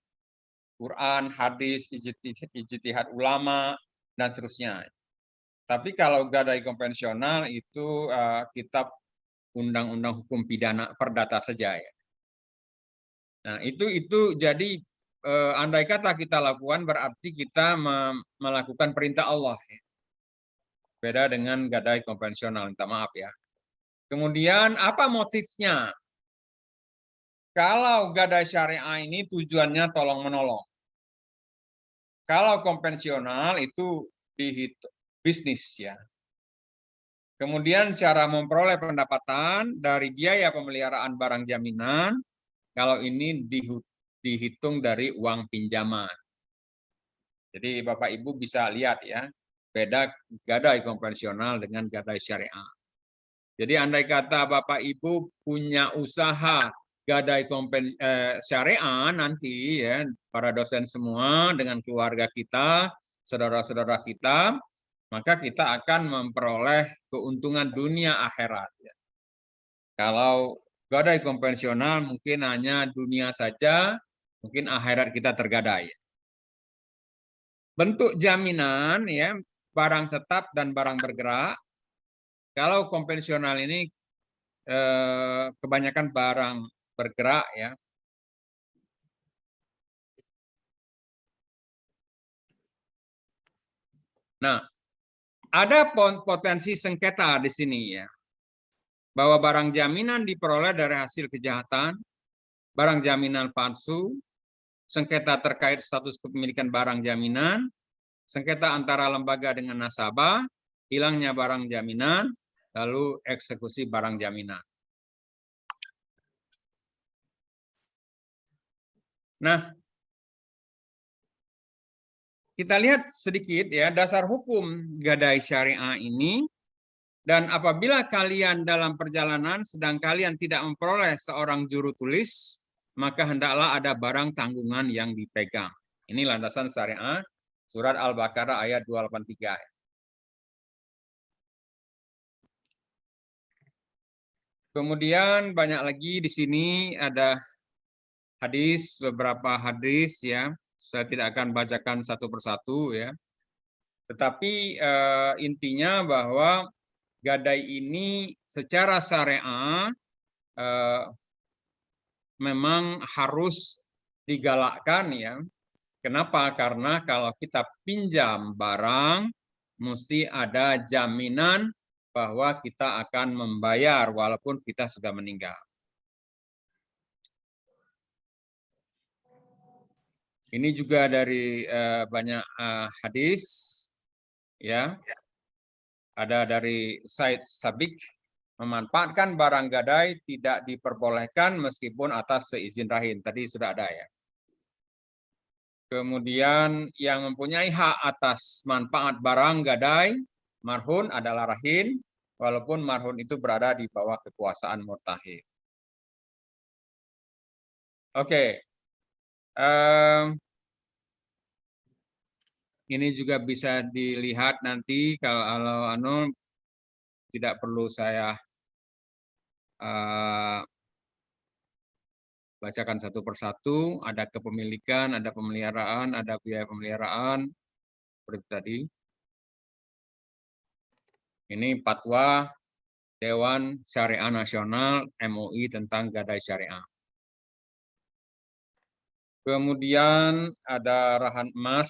Quran, hadis, ijtihad ulama, dan seterusnya. Tapi kalau gadai konvensional itu kitab undang-undang hukum pidana perdata saja, ya. Nah, itu jadi andai kata kita lakukan berarti kita melakukan perintah Allah, ya. Beda dengan gadai konvensional, minta maaf, ya. Kemudian apa motifnya? Kalau gadai syariah ini tujuannya tolong-menolong. Kalau konvensional itu dihitung bisnis, ya. Kemudian cara memperoleh pendapatan dari biaya pemeliharaan barang jaminan, kalau ini dihitung dari uang pinjaman. Jadi Bapak Ibu bisa lihat, ya, beda gadai konvensional dengan gadai syariah. Jadi andai kata Bapak Ibu punya usaha gadai syariah nanti, ya, para dosen semua dengan keluarga kita, saudara-saudara kita, maka kita akan memperoleh keuntungan dunia akhirat, ya. Kalau gadai konvensional mungkin hanya dunia saja, mungkin akhirat kita tergadai. Bentuk jaminan, ya, barang tetap dan barang bergerak. Kalau konvensional ini kebanyakan barang bergerak, ya. Nah, ada potensi sengketa di sini, ya, bahwa barang jaminan diperoleh dari hasil kejahatan, barang jaminan palsu, sengketa terkait status kepemilikan barang jaminan, sengketa antara lembaga dengan nasabah, hilangnya barang jaminan, lalu eksekusi barang jaminan. Nah, kita lihat sedikit, ya, dasar hukum gadai syariah ini. Dan apabila kalian dalam perjalanan sedang kalian tidak memperoleh seorang juru tulis, maka hendaklah ada barang tanggungan yang dipegang. Ini landasan syariah, surat Al-Baqarah ayat 283. Kemudian banyak lagi di sini ada hadis, beberapa hadis, ya. Saya tidak akan bacakan satu persatu, ya. Tetapi intinya bahwa gadai ini secara syariah memang harus digalakkan, ya. Kenapa? Karena kalau kita pinjam barang, mesti ada jaminan bahwa kita akan membayar walaupun kita sudah meninggal. Ini juga dari banyak hadis, ya. Ada dari Said Sabik, memanfaatkan barang gadai tidak diperbolehkan meskipun atas seizin rahin. Tadi sudah ada, ya. Kemudian yang mempunyai hak atas manfaat barang gadai, marhun adalah rahin, walaupun marhun itu berada di bawah kekuasaan murtahin. Oke. Ini juga bisa dilihat nanti, kalau tidak perlu saya bacakan satu persatu. Ada kepemilikan, ada pemeliharaan, ada biaya pemeliharaan. Seperti tadi. Ini fatwa Dewan Syariah Nasional MUI tentang gadai syariah. Kemudian ada rahan emas,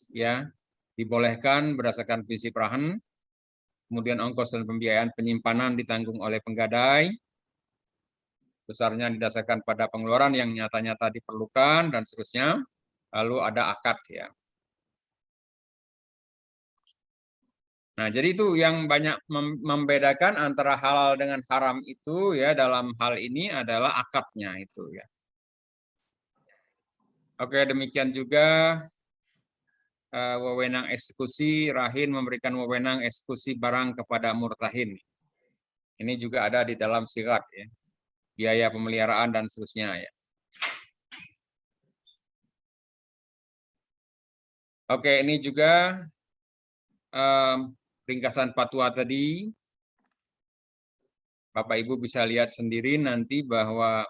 ya, dibolehkan berdasarkan prinsip rahan. Kemudian ongkos dan pembiayaan penyimpanan ditanggung oleh penggadai. Besarnya didasarkan pada pengeluaran yang nyata-nyata diperlukan dan seterusnya. Lalu ada akad, ya. Nah, jadi itu yang banyak membedakan antara halal dengan haram itu, ya, dalam hal ini adalah akadnya itu, ya. Oke, demikian juga wewenang eksekusi, rahin memberikan wewenang eksekusi barang kepada murtahin. Ini juga ada di dalam sirat, ya. Biaya pemeliharaan dan seterusnya, ya. Oke, ini juga ringkasan fatwa tadi. Bapak Ibu bisa lihat sendiri nanti bahwa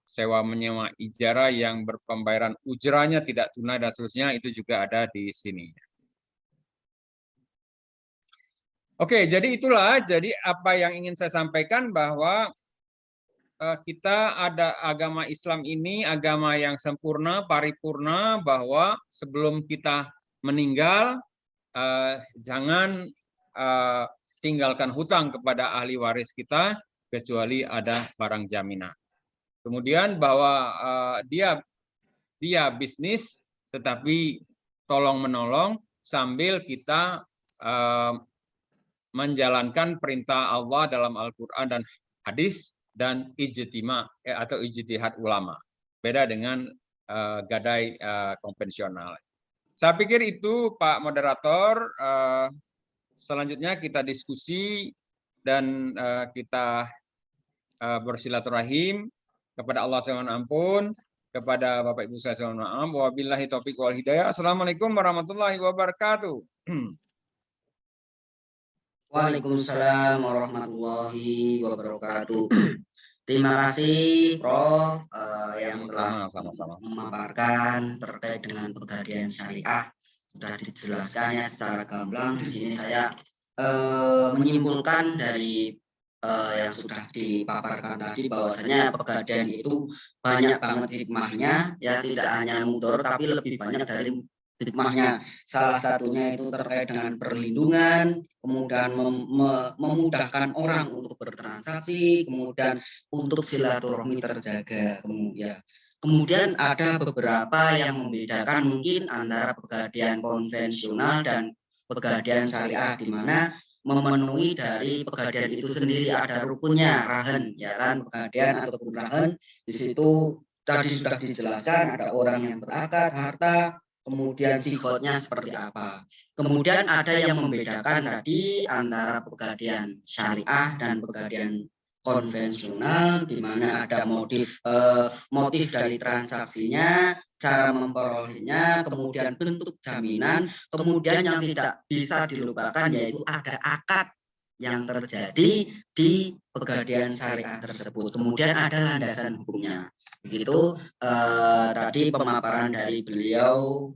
sewa menyewa ijarah yang berpembayaran ujrahnya tidak tunai dan seterusnya itu juga ada di sini. Oke, jadi itulah jadi apa yang ingin saya sampaikan bahwa kita ada agama Islam ini agama yang sempurna, paripurna, bahwa sebelum kita meninggal jangan tinggalkan hutang kepada ahli waris kita kecuali ada barang jaminan. Kemudian bahwa dia bisnis tetapi tolong-menolong sambil kita menjalankan perintah Allah dalam Al-Qur'an dan hadis dan ijtima atau ijtihad ulama. Beda dengan gadai konvensional. Saya pikir itu Pak Moderator. Selanjutnya kita diskusi dan kita bersilaturahim kepada Allah SWT ampun, kepada Bapak Ibu saya mohon maaf. Wabillahi taufiq wal hidayah. Assalamualaikum warahmatullahi wabarakatuh. Waalaikumsalam warahmatullahi wabarakatuh. Terima kasih Prof yang telah memaparkan terkait dengan pegadaian syariah. Sudah dijelaskannya secara gamblang. Di sini saya menyimpulkan dari yang sudah dipaparkan tadi bahwasanya pegadaian itu banyak banget hikmahnya, ya, tidak hanya mudor tapi lebih banyak dari hikmahnya. Salah satunya itu terkait dengan perlindungan, kemudian memudahkan orang untuk bertransaksi, kemudian untuk silaturahmi terjaga. Kemudian ada beberapa yang membedakan mungkin antara pegadaian konvensional dan pegadaian syariah, di mana memenuhi dari pegadaian itu sendiri ada rukunnya, rahan, ya kan, pegadaian ataupun rahan. Di situ tadi sudah dijelaskan ada orang yang berakad, harta, kemudian sifatnya seperti apa. Kemudian ada yang membedakan tadi antara pegadaian syariah dan pegadaian konvensional, di mana ada motif dari transaksinya, cara memperolehnya, kemudian bentuk jaminan, kemudian yang tidak bisa dilupakan yaitu ada akad yang terjadi di pegadaian syariah tersebut. Kemudian ada landasan hukumnya. Begitu tadi pemaparan dari beliau,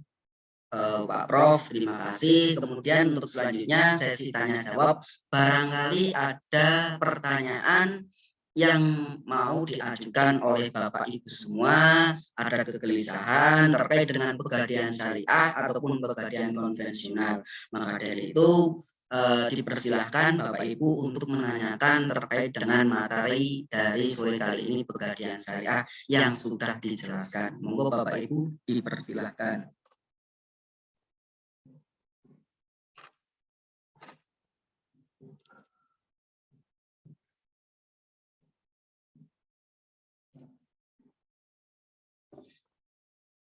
Pak Prof, terima kasih. Kemudian untuk selanjutnya sesi tanya jawab, barangkali ada pertanyaan yang mau diajukan oleh Bapak Ibu semua, ada kegelisahan terkait dengan pegadaian syariah ataupun pegadaian konvensional. Maka dari itu dipersilahkan Bapak Ibu untuk menanyakan terkait dengan materi dari sore kali ini pegadaian syariah yang sudah dijelaskan. Monggo Bapak Ibu dipersilahkan.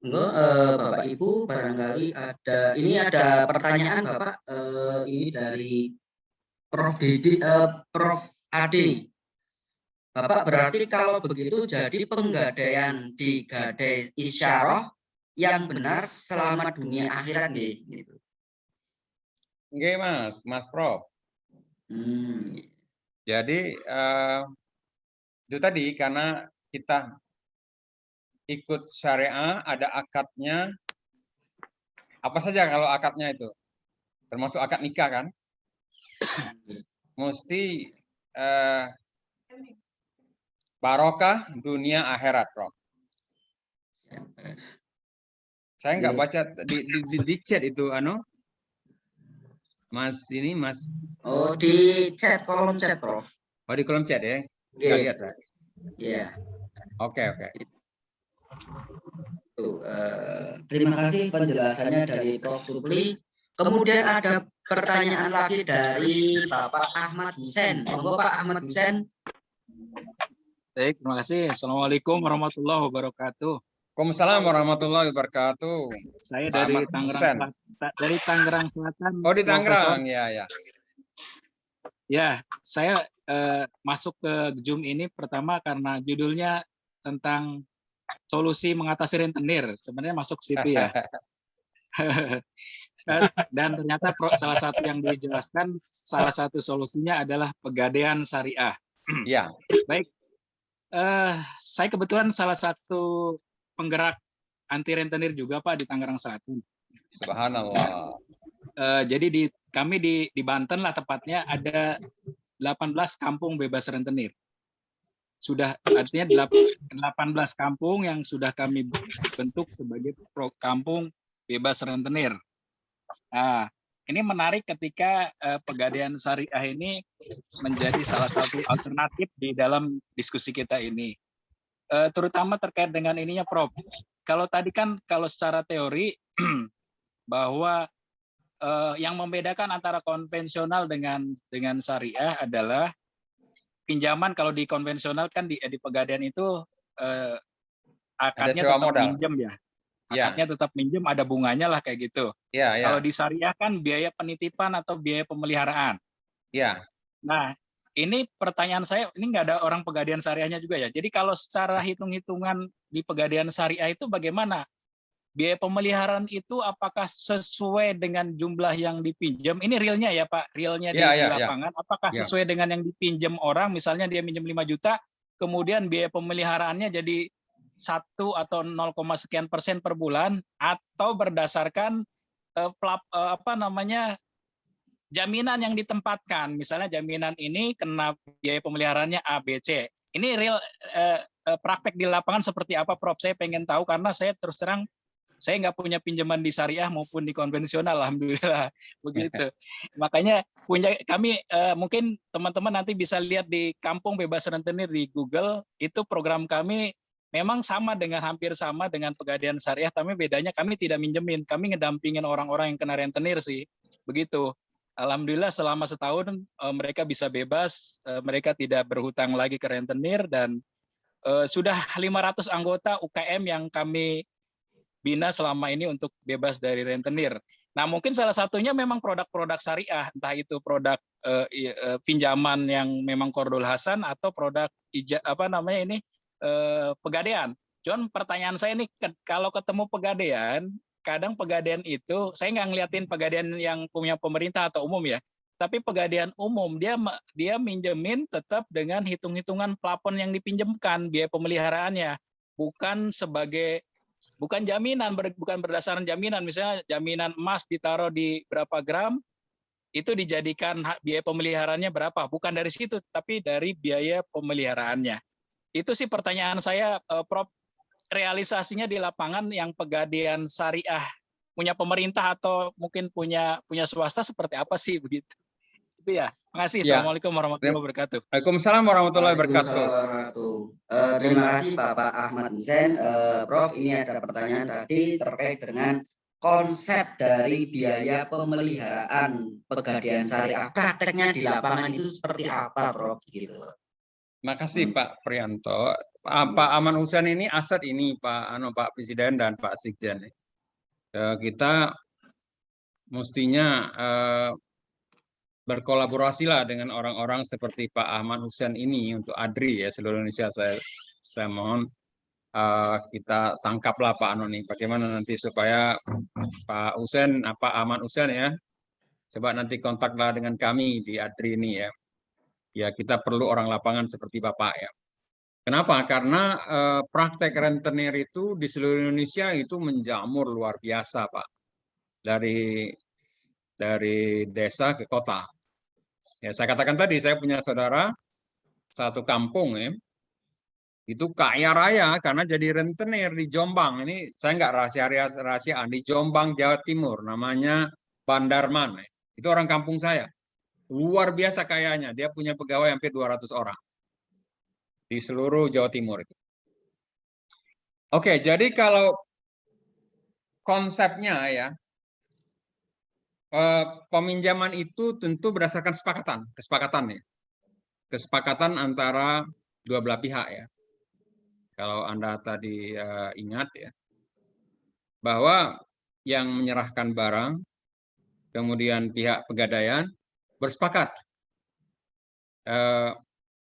Bapak Ibu, barangkali ada pertanyaan Bapak, ini dari Prof. Adi. Bapak, berarti kalau begitu jadi penggadaian di gadai isyarah yang benar selama dunia akhirat nih, gitu. Oke, Mas Prof. Jadi itu tadi karena kita ikut syariah, ada akadnya. Apa saja kalau akadnya itu? Termasuk akad nikah kan? Mesti barokah dunia akhirat, Prof. Saya nggak baca di chat itu, Mas ini Mas. Oh, di chat, kolom chat, Prof. Oh, di kolom chat ya? Nggak Iya. lihat saya. Iya. Oke. Terima kasih penjelasannya dari Prof. Supli. Kemudian ada pertanyaan lagi dari Bapak Ahmad Husen. Monggo Pak Ahmad Husen. Baik, terima kasih. Assalamualaikum warahmatullahi wabarakatuh. Waalaikumsalam warahmatullahi wabarakatuh. Saya Pak dari Ahmad Husen. Tangerang Selatan. Oh, di Profesor. Tangerang, ya. Ya, saya masuk ke Zoom ini pertama karena judulnya tentang solusi mengatasi rentenir. Sebenarnya masuk situ ya. Dan ternyata salah satu yang dijelaskan, salah satu solusinya adalah pegadaian syariah. Ya. Baik, saya kebetulan salah satu penggerak anti rentenir juga Pak di Tangerang Selatan. Subhanallah. Jadi kami di Banten lah tepatnya ada 18 kampung bebas rentenir. Sudah artinya 18 kampung yang sudah kami bentuk sebagai kampung bebas rentenir. Nah, ini menarik ketika pegadaian syariah ini menjadi salah satu alternatif di dalam diskusi kita ini. Terutama terkait dengan ininya, Prof. Kalau tadi kan kalau secara teori bahwa yang membedakan antara konvensional dengan syariah adalah pinjaman. Kalau di konvensional kan di pegadaian itu akadnya tetap minjem ya. Akadnya tetap minjem, ada bunganya lah kayak gitu. Ya. Kalau di syariah kan biaya penitipan atau biaya pemeliharaan. Ya. Nah, ini pertanyaan saya, ini nggak ada orang pegadaian syariahnya juga ya. Jadi kalau secara hitung-hitungan di pegadaian syariah itu bagaimana? Biaya pemeliharaan itu apakah sesuai dengan jumlah yang dipinjam? Ini realnya ya Pak, realnya di lapangan. Apakah sesuai dengan yang dipinjam orang? Misalnya dia minjem 5 juta, kemudian biaya pemeliharaannya jadi 1 atau 0, sekian persen per bulan, atau berdasarkan jaminan yang ditempatkan. Misalnya jaminan ini kena biaya pemeliharaannya A, B, C. Ini real praktek di lapangan seperti apa, Prof? Saya pengen tahu karena saya terus terang saya nggak punya pinjaman di syariah maupun di konvensional, alhamdulillah begitu. Makanya kami mungkin teman-teman nanti bisa lihat di Kampung Bebas Rentenir di Google, itu program kami memang hampir sama dengan pegadaian syariah, tapi bedanya kami tidak minjemin, kami ngedampingin orang-orang yang kena rentenir sih, begitu. Alhamdulillah selama setahun mereka bisa bebas, mereka tidak berhutang lagi ke rentenir, dan sudah 500 anggota UKM yang kami bina selama ini untuk bebas dari rentenir. Nah, mungkin salah satunya memang produk-produk syariah, entah itu produk pinjaman yang memang Qardul Hasan atau produk pegadaian. Cuman pertanyaan saya ini, kalau ketemu pegadaian, kadang pegadaian itu saya nggak ngeliatin pegadaian yang punya pemerintah atau umum ya, tapi pegadaian umum dia minjemin tetap dengan hitung-hitungan plafon yang dipinjamkan, biaya pemeliharaannya, bukan jaminan, bukan berdasarkan jaminan. Misalnya jaminan emas ditaruh di berapa gram, itu dijadikan biaya pemeliharaannya berapa, bukan dari situ, tapi dari biaya pemeliharaannya. Itu sih pertanyaan saya, Prof. Realisasinya di lapangan yang pegadaian syariah punya pemerintah atau mungkin punya swasta seperti apa sih begitu? Itu ya. Makasih. Assalamualaikum warahmatullahi wabarakatuh. Waalaikumsalam warahmatullahi wabarakatuh. Terima kasih Bapak Ahmad Husen. Prof, ini ada pertanyaan tadi terkait dengan konsep dari biaya pemeliharaan pegadaian syariah. Prakteknya di lapangan itu seperti apa, Prof? Gitu. Makasih Pak Prianto. Pak Ahmad Husen ini aset ini Pak Presiden dan Pak Sekjen. Kita mestinya berkolaborasilah dengan orang-orang seperti Pak Ahmad Husen ini untuk ADRI ya seluruh Indonesia. Saya mohon kita tangkaplah Pak Anoni. Bagaimana nanti supaya Pak Ahmad Husen ya, coba nanti kontaklah dengan kami di ADRI ini ya. Ya kita perlu orang lapangan seperti Bapak ya. Kenapa? Karena praktek rentenir itu di seluruh Indonesia itu menjamur luar biasa, Pak. Dari desa ke kota. Ya, saya katakan tadi, saya punya saudara satu kampung ya, itu kaya raya karena jadi rentenir di Jombang. Ini saya nggak rahasiaan di Jombang, Jawa Timur, namanya Bandarman. Itu orang kampung saya. Luar biasa kayanya, dia punya pegawai hampir 200 orang di seluruh Jawa Timur itu. Oke, jadi kalau konsepnya ya, peminjaman itu tentu berdasarkan kesepakatan antara dua belah pihak ya. Kalau Anda tadi ingat ya, bahwa yang menyerahkan barang, kemudian pihak pegadaian bersepakat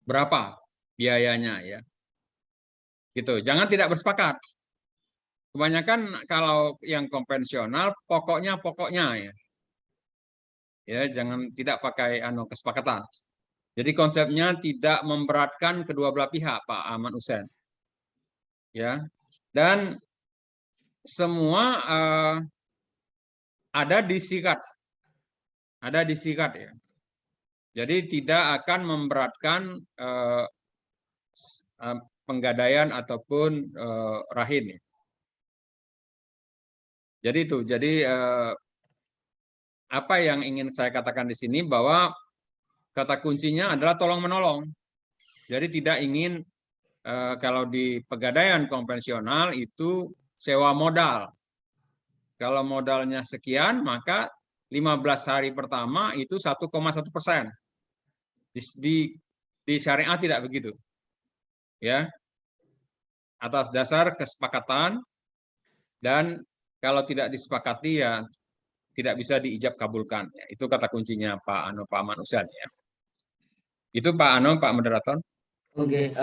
berapa biayanya ya. Gitu. Jangan tidak bersepakat. Kebanyakan kalau yang konvensional pokoknya ya. Ya, jangan tidak pakai kesepakatan. Jadi konsepnya tidak memberatkan kedua belah pihak, Pak Ahmad Hussein. Ya. Dan semua ada di sikat. Ada di sikat ya. Jadi tidak akan memberatkan penggadaian ataupun rahin. Jadi itu. Jadi apa yang ingin saya katakan di sini bahwa kata kuncinya adalah tolong-menolong. Jadi tidak ingin kalau di pegadaian konvensional itu sewa modal. Kalau modalnya sekian, maka 15 hari pertama itu 1,1%. Di syariah tidak begitu. Ya. Atas dasar kesepakatan, dan kalau tidak disepakati ya tidak bisa diijab kabulkan. Ya, itu kata kuncinya Pak Ahmad Hussein ya. Itu Pak Moderator. Oke,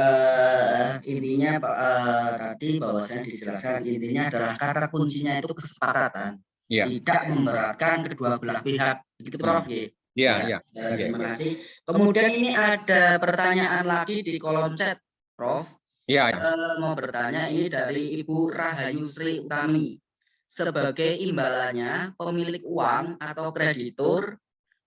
intinya tadi bahwasanya dijelaskan intinya adalah kata kuncinya itu kesepakatan, tidak memberatkan kedua belah pihak, begitu Prof. Iya. Terima kasih. Kemudian ini ada pertanyaan lagi di kolom chat, Prof. Iya. Mau bertanya ini dari Ibu Rahayu Sri Utami. Sebagai imbalannya, pemilik uang atau kreditur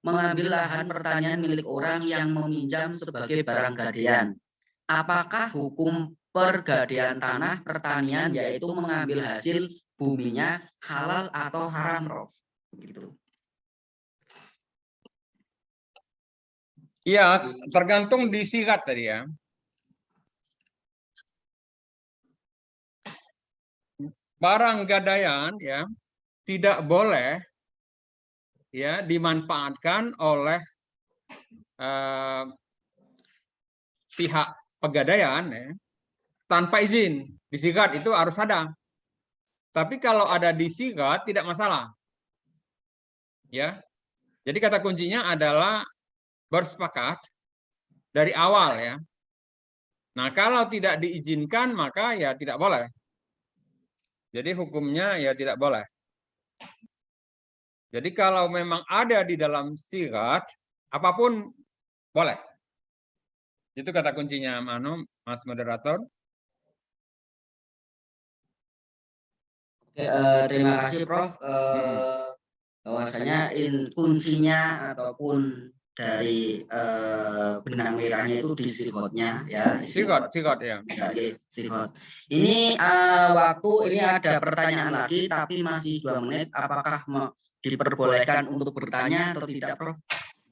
mengambil lahan pertanian milik orang yang meminjam sebagai barang gadaian. Apakah hukum pergadaian tanah pertanian yaitu mengambil hasil buminya halal atau haram, Prof? Begitu. Iya, tergantung disikat tadi ya. Barang gadaian ya tidak boleh ya dimanfaatkan oleh pihak pegadaian ya, tanpa izin. Disikat itu harus ada. Tapi kalau ada disikat tidak masalah. Ya. Jadi kata kuncinya adalah bersepakat dari awal ya. Nah, kalau tidak diizinkan maka ya tidak boleh. Jadi hukumnya ya tidak boleh. Jadi kalau memang ada di dalam sigat, apapun boleh. Itu kata kuncinya, Mas Moderator. Oke, terima kasih Prof. Bahwasanya kuncinya ataupun dari benang merahnya itu di sikotnya ya. Sikot ya. Sikot. Ini waktu ini ada pertanyaan lagi tapi masih 2 menit. Apakah diperbolehkan untuk bertanya atau tidak, Prof?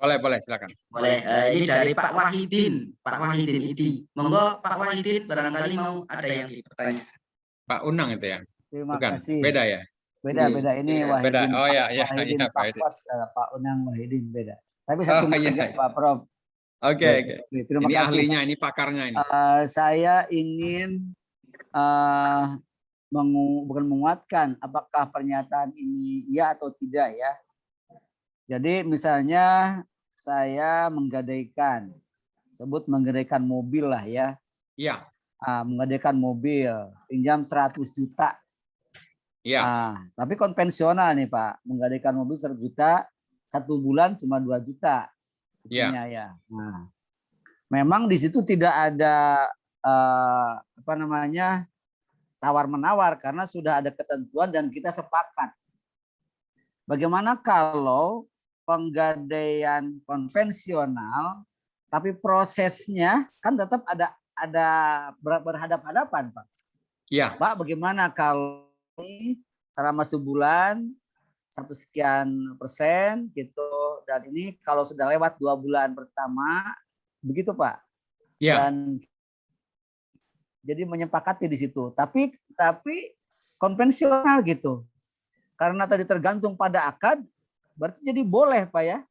Boleh, silakan. Boleh. Ini dari Pak Wahidin Idi. Monggo Pak Wahidin, barangkali mau ada yang dipertanya. Pak Unang itu ya. Terima Bukan. kasih. Beda ya. Beda ini Wahidin. Beda. Oh ya, Wahidin Pak Pak Unang Wahidin beda. Tapi satu juga Pak Prof. Oke. Terima ini kasih. Ahlinya, ini pakarnya ini. Saya ingin bukan menguatkan apakah pernyataan ini ya atau tidak ya. Jadi misalnya saya menggadaikan mobil lah ya. Iya. Menggadaikan mobil, pinjam 100 juta. Iya. Tapi konvensional nih Pak, menggadaikan mobil 100 juta, 1 bulan cuma 2 juta. Iya. Ya. Nah, memang di situ tidak ada apa namanya, tawar-menawar karena sudah ada ketentuan dan kita sepakat. Bagaimana kalau penggadaian konvensional tapi prosesnya kan tetap ada berhadap-hadapan, Pak. Iya. Pak, bagaimana kalau ini selama sebulan 1 sekian persen gitu, dan ini kalau sudah lewat 2 bulan pertama begitu, Pak. Iya. Dan jadi menyepakati di situ. Tapi konvensional gitu. Karena tadi tergantung pada akad, berarti jadi boleh, Pak ya?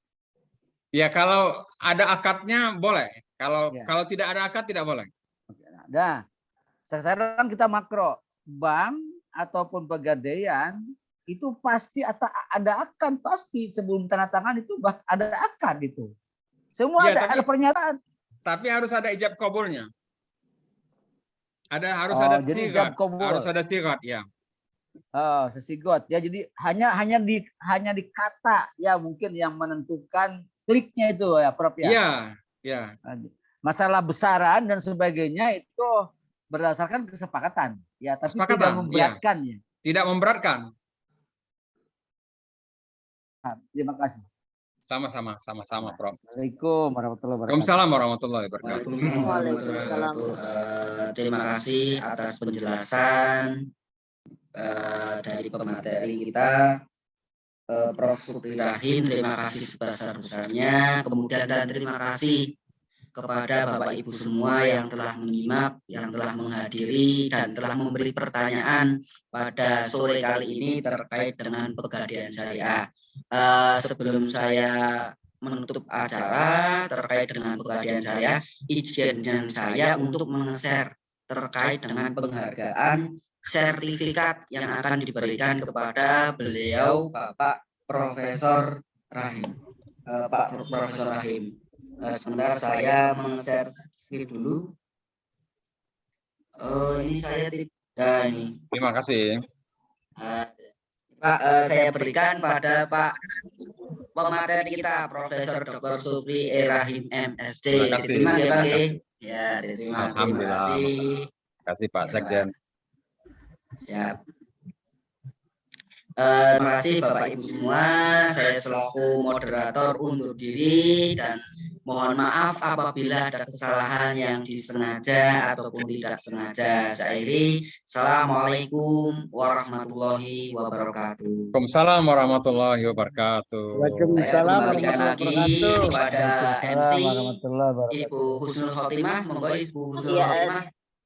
Ya, kalau ada akadnya boleh. Kalau Ya. kalau tidak ada akad tidak boleh. Nah, sekarang kita makro. Bank ataupun pegadaian itu pasti ada akad, pasti sebelum tanda tangan itu ada akad itu. Semua Ya, ada pernyataan. Tapi harus ada ijab kabulnya. Harus Oh, ada jadi sigat. ijab kabul. Harus ada sigat, ya. Oh, sesigot ya. Jadi hanya di kata ya mungkin yang menentukan kliknya itu ya, Prof ya. Iya, ya. Masalah besaran dan sebagainya itu berdasarkan kesepakatan ya, tapi tidak Kesepakatan, memberatkan ya. Tidak memberatkan. Terima kasih. Sama-sama, Prof. Assalamualaikum warahmatullahi wabarakatuh. Waalaikumsalam warahmatullahi wabarakatuh. Waalaikumsalam warahmatullahi wabarakatuh. Terima kasih atas penjelasan dari pemateri kita, Prof. Supri Rahim. Terima kasih sebesar-besarnya. Kemudian dan terima kasih kepada Bapak Ibu semua yang telah menyimak, yang telah menghadiri dan telah memberi pertanyaan pada sore kali ini terkait dengan Pegadaian Syariah. Sebelum saya menutup acara terkait dengan Pegadaian Syariah, izinkan saya untuk men-share terkait dengan penghargaan sertifikat yang akan diberikan kepada beliau Bapak Profesor Rahim. Pak Profesor Rahim. Sebentar saya men-share dulu. Ini saya tidak ini. Terima kasih. Pak, saya berikan pada Pak pemateri kita, Profesor Dr. Supri Rahim MSc. Terima kasih, Pak. Ya, terima Alhamdulillah. kasih. Terima kasih Pak Sekjen. Siap. Terima kasih Bapak Ibu semua. Saya selaku moderator undur diri dan mohon maaf apabila ada kesalahan yang disengaja ataupun tidak sengaja. Saya akhiri. Assalamualaikum warahmatullahi wabarakatuh. Waalaikumsalam warahmatullahi wabarakatuh. Saya kembalikan lagi kepada MC warahmatullahi wabarakatuh. Ibu Husnul Khotimah. Monggo Ibu Husnul Ya, Khotimah.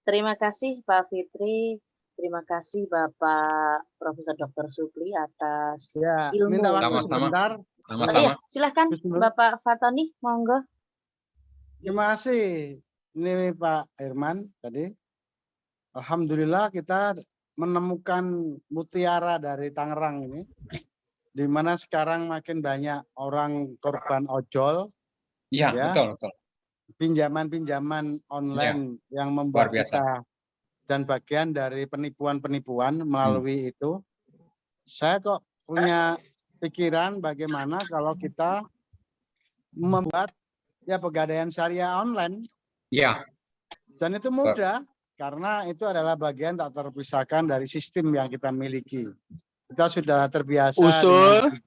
terima kasih Pak Fitri. Terima kasih Bapak Profesor Dr. Supri atas Ya, ilmu. minta waktu Sama-sama. sebentar. Sama-sama. Iya, silakan Bismillah. Bapak Fatoni, monggo. Terima kasih. Ini Pak Herman tadi. Alhamdulillah kita menemukan mutiara dari Tangerang ini. Di mana sekarang makin banyak orang korban ojol, Iya, Ya. betul. pinjaman-pinjaman online yang membuat Luar biasa. kita dan bagian dari penipuan-penipuan melalui itu. Saya kok punya pikiran bagaimana kalau kita membuat ya pegadaian syariah online, Iya, dan itu mudah karena itu adalah bagian tak terpisahkan dari sistem yang kita miliki. Kita sudah terbiasa Usul. dengan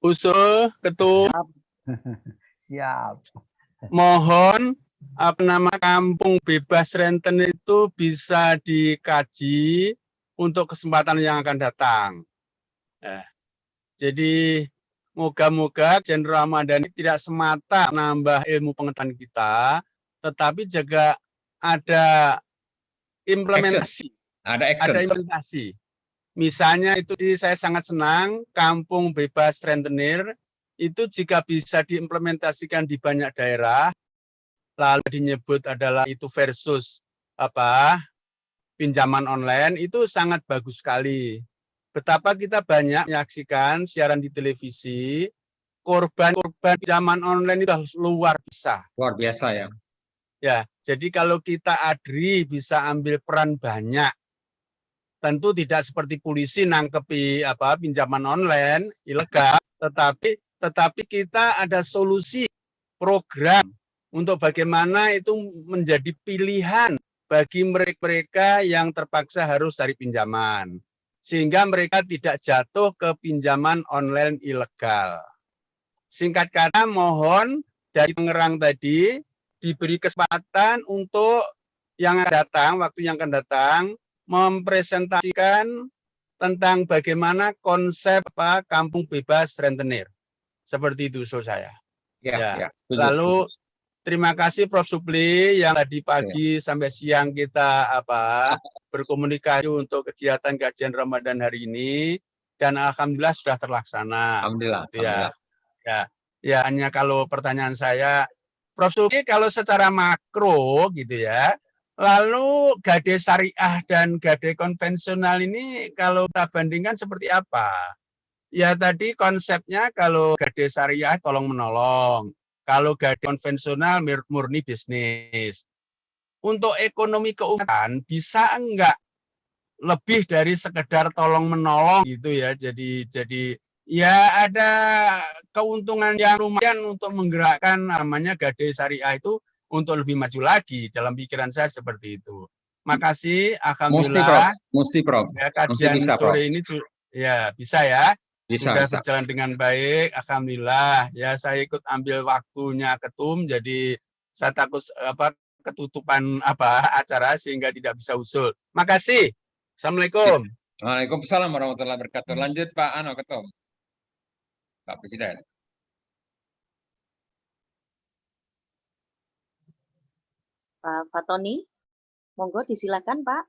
Usul Ketum, Siap. mohon kampung bebas renten itu bisa dikaji untuk kesempatan yang akan datang. Jadi moga-moga Jenderal Ramadhani tidak semata nambah ilmu pengetahuan kita, tetapi juga ada implementasi. ada action. Ada implementasi. Misalnya itu saya sangat senang kampung bebas rentenir itu jika bisa diimplementasikan di banyak daerah, lalu dinyebut adalah itu versus pinjaman online, itu sangat bagus sekali. Betapa kita banyak menyaksikan siaran di televisi, korban pinjaman online itu luar biasa. Luar biasa ya. Ya, jadi kalau kita ADRI bisa ambil peran banyak, tentu tidak seperti polisi nangkepi pinjaman online ilegal, tetapi kita ada solusi program untuk bagaimana itu menjadi pilihan bagi mereka yang terpaksa harus cari pinjaman, sehingga mereka tidak jatuh ke pinjaman online ilegal. Singkat kata, mohon dari Tangerang tadi diberi kesempatan untuk yang datang, waktu yang akan datang, mempresentasikan tentang bagaimana konsep kampung bebas rentenir. Seperti itu usul saya. Ya. Lalu terima kasih Prof. Supli yang tadi pagi sampai siang kita berkomunikasi untuk kegiatan kajian Ramadan hari ini, dan alhamdulillah sudah terlaksana. Alhamdulillah. Ya, hanya kalau pertanyaan saya, Prof. Supli, kalau secara makro gitu ya, lalu gade syariah dan gade konvensional ini kalau kita bandingkan seperti apa? Ya tadi konsepnya kalau gade syariah tolong menolong, kalau gade konvensional murni bisnis. Untuk ekonomi keuangan bisa enggak lebih dari sekedar tolong menolong gitu ya? Jadi ya ada keuntungan yang lumayan untuk menggerakkan namanya gade syariah itu untuk lebih maju lagi, dalam pikiran saya seperti itu. Makasih, alhamdulillah. Mesti Prof. Ya, kajian bisa, sore ini ya bisa ya. Sudah Bisa. berjalan dengan baik, alhamdulillah. Ya, saya ikut ambil waktunya ketum, jadi saya takut ketutupan acara sehingga tidak bisa usul. Makasih. Assalamualaikum. Waalaikumsalam warahmatullahi wabarakatuh. Lanjut Pak Ketum. Pak Presiden. Pak Fatoni, monggo disilakan Pak.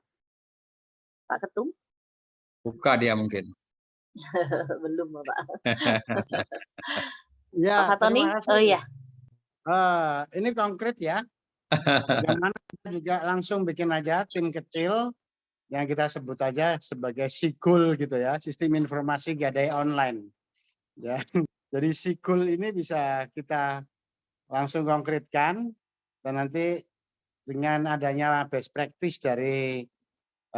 Pak Ketum. Buka dia mungkin. Belum Pak. Ya, Pak Fatoni, terima kasih. oh iya. Ini konkret ya. Bagaimana kita juga langsung bikin aja tim kecil yang kita sebut aja sebagai SIGUL gitu ya, Sistem Informasi Gadai Online. Ya, jadi SIGUL ini bisa kita langsung konkretkan, dan nanti dengan adanya best practice dari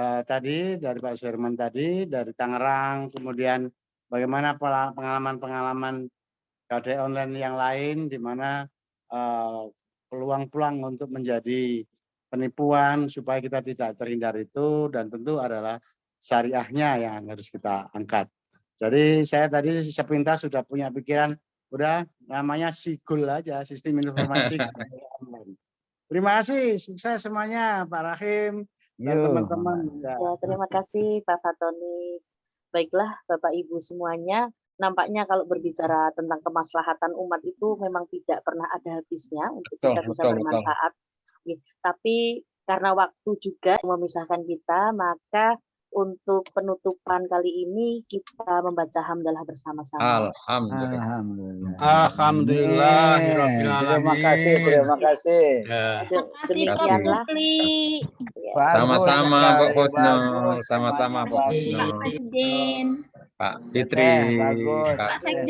tadi dari Pak Suherman tadi dari Tangerang, kemudian bagaimana pengalaman-pengalaman gadai online yang lain di mana peluang-peluang untuk menjadi penipuan supaya kita tidak terhindar itu, dan tentu adalah syariahnya yang harus kita angkat. Jadi saya tadi sepintas sudah punya pikiran, udah namanya SIGUL aja, Sistem Informasi Online. Terima kasih, sukses semuanya Pak Rahim dan teman-teman. Ya, terima kasih Pak Fatoni. Baiklah Bapak Ibu semuanya, nampaknya kalau berbicara tentang kemaslahatan umat itu memang tidak pernah ada habisnya untuk kita bisa bermanfaat. Tapi karena waktu juga memisahkan kita, maka untuk penutupan kali ini kita membaca hamdalah bersama-sama. Alhamdulillah. Terima kasih. Terima kasih Demikianlah. Sama-sama Pak Husnu, sama-sama Pak Pak Husnu. Presiden. Pak Fitri, bagus. Pak Sekjen.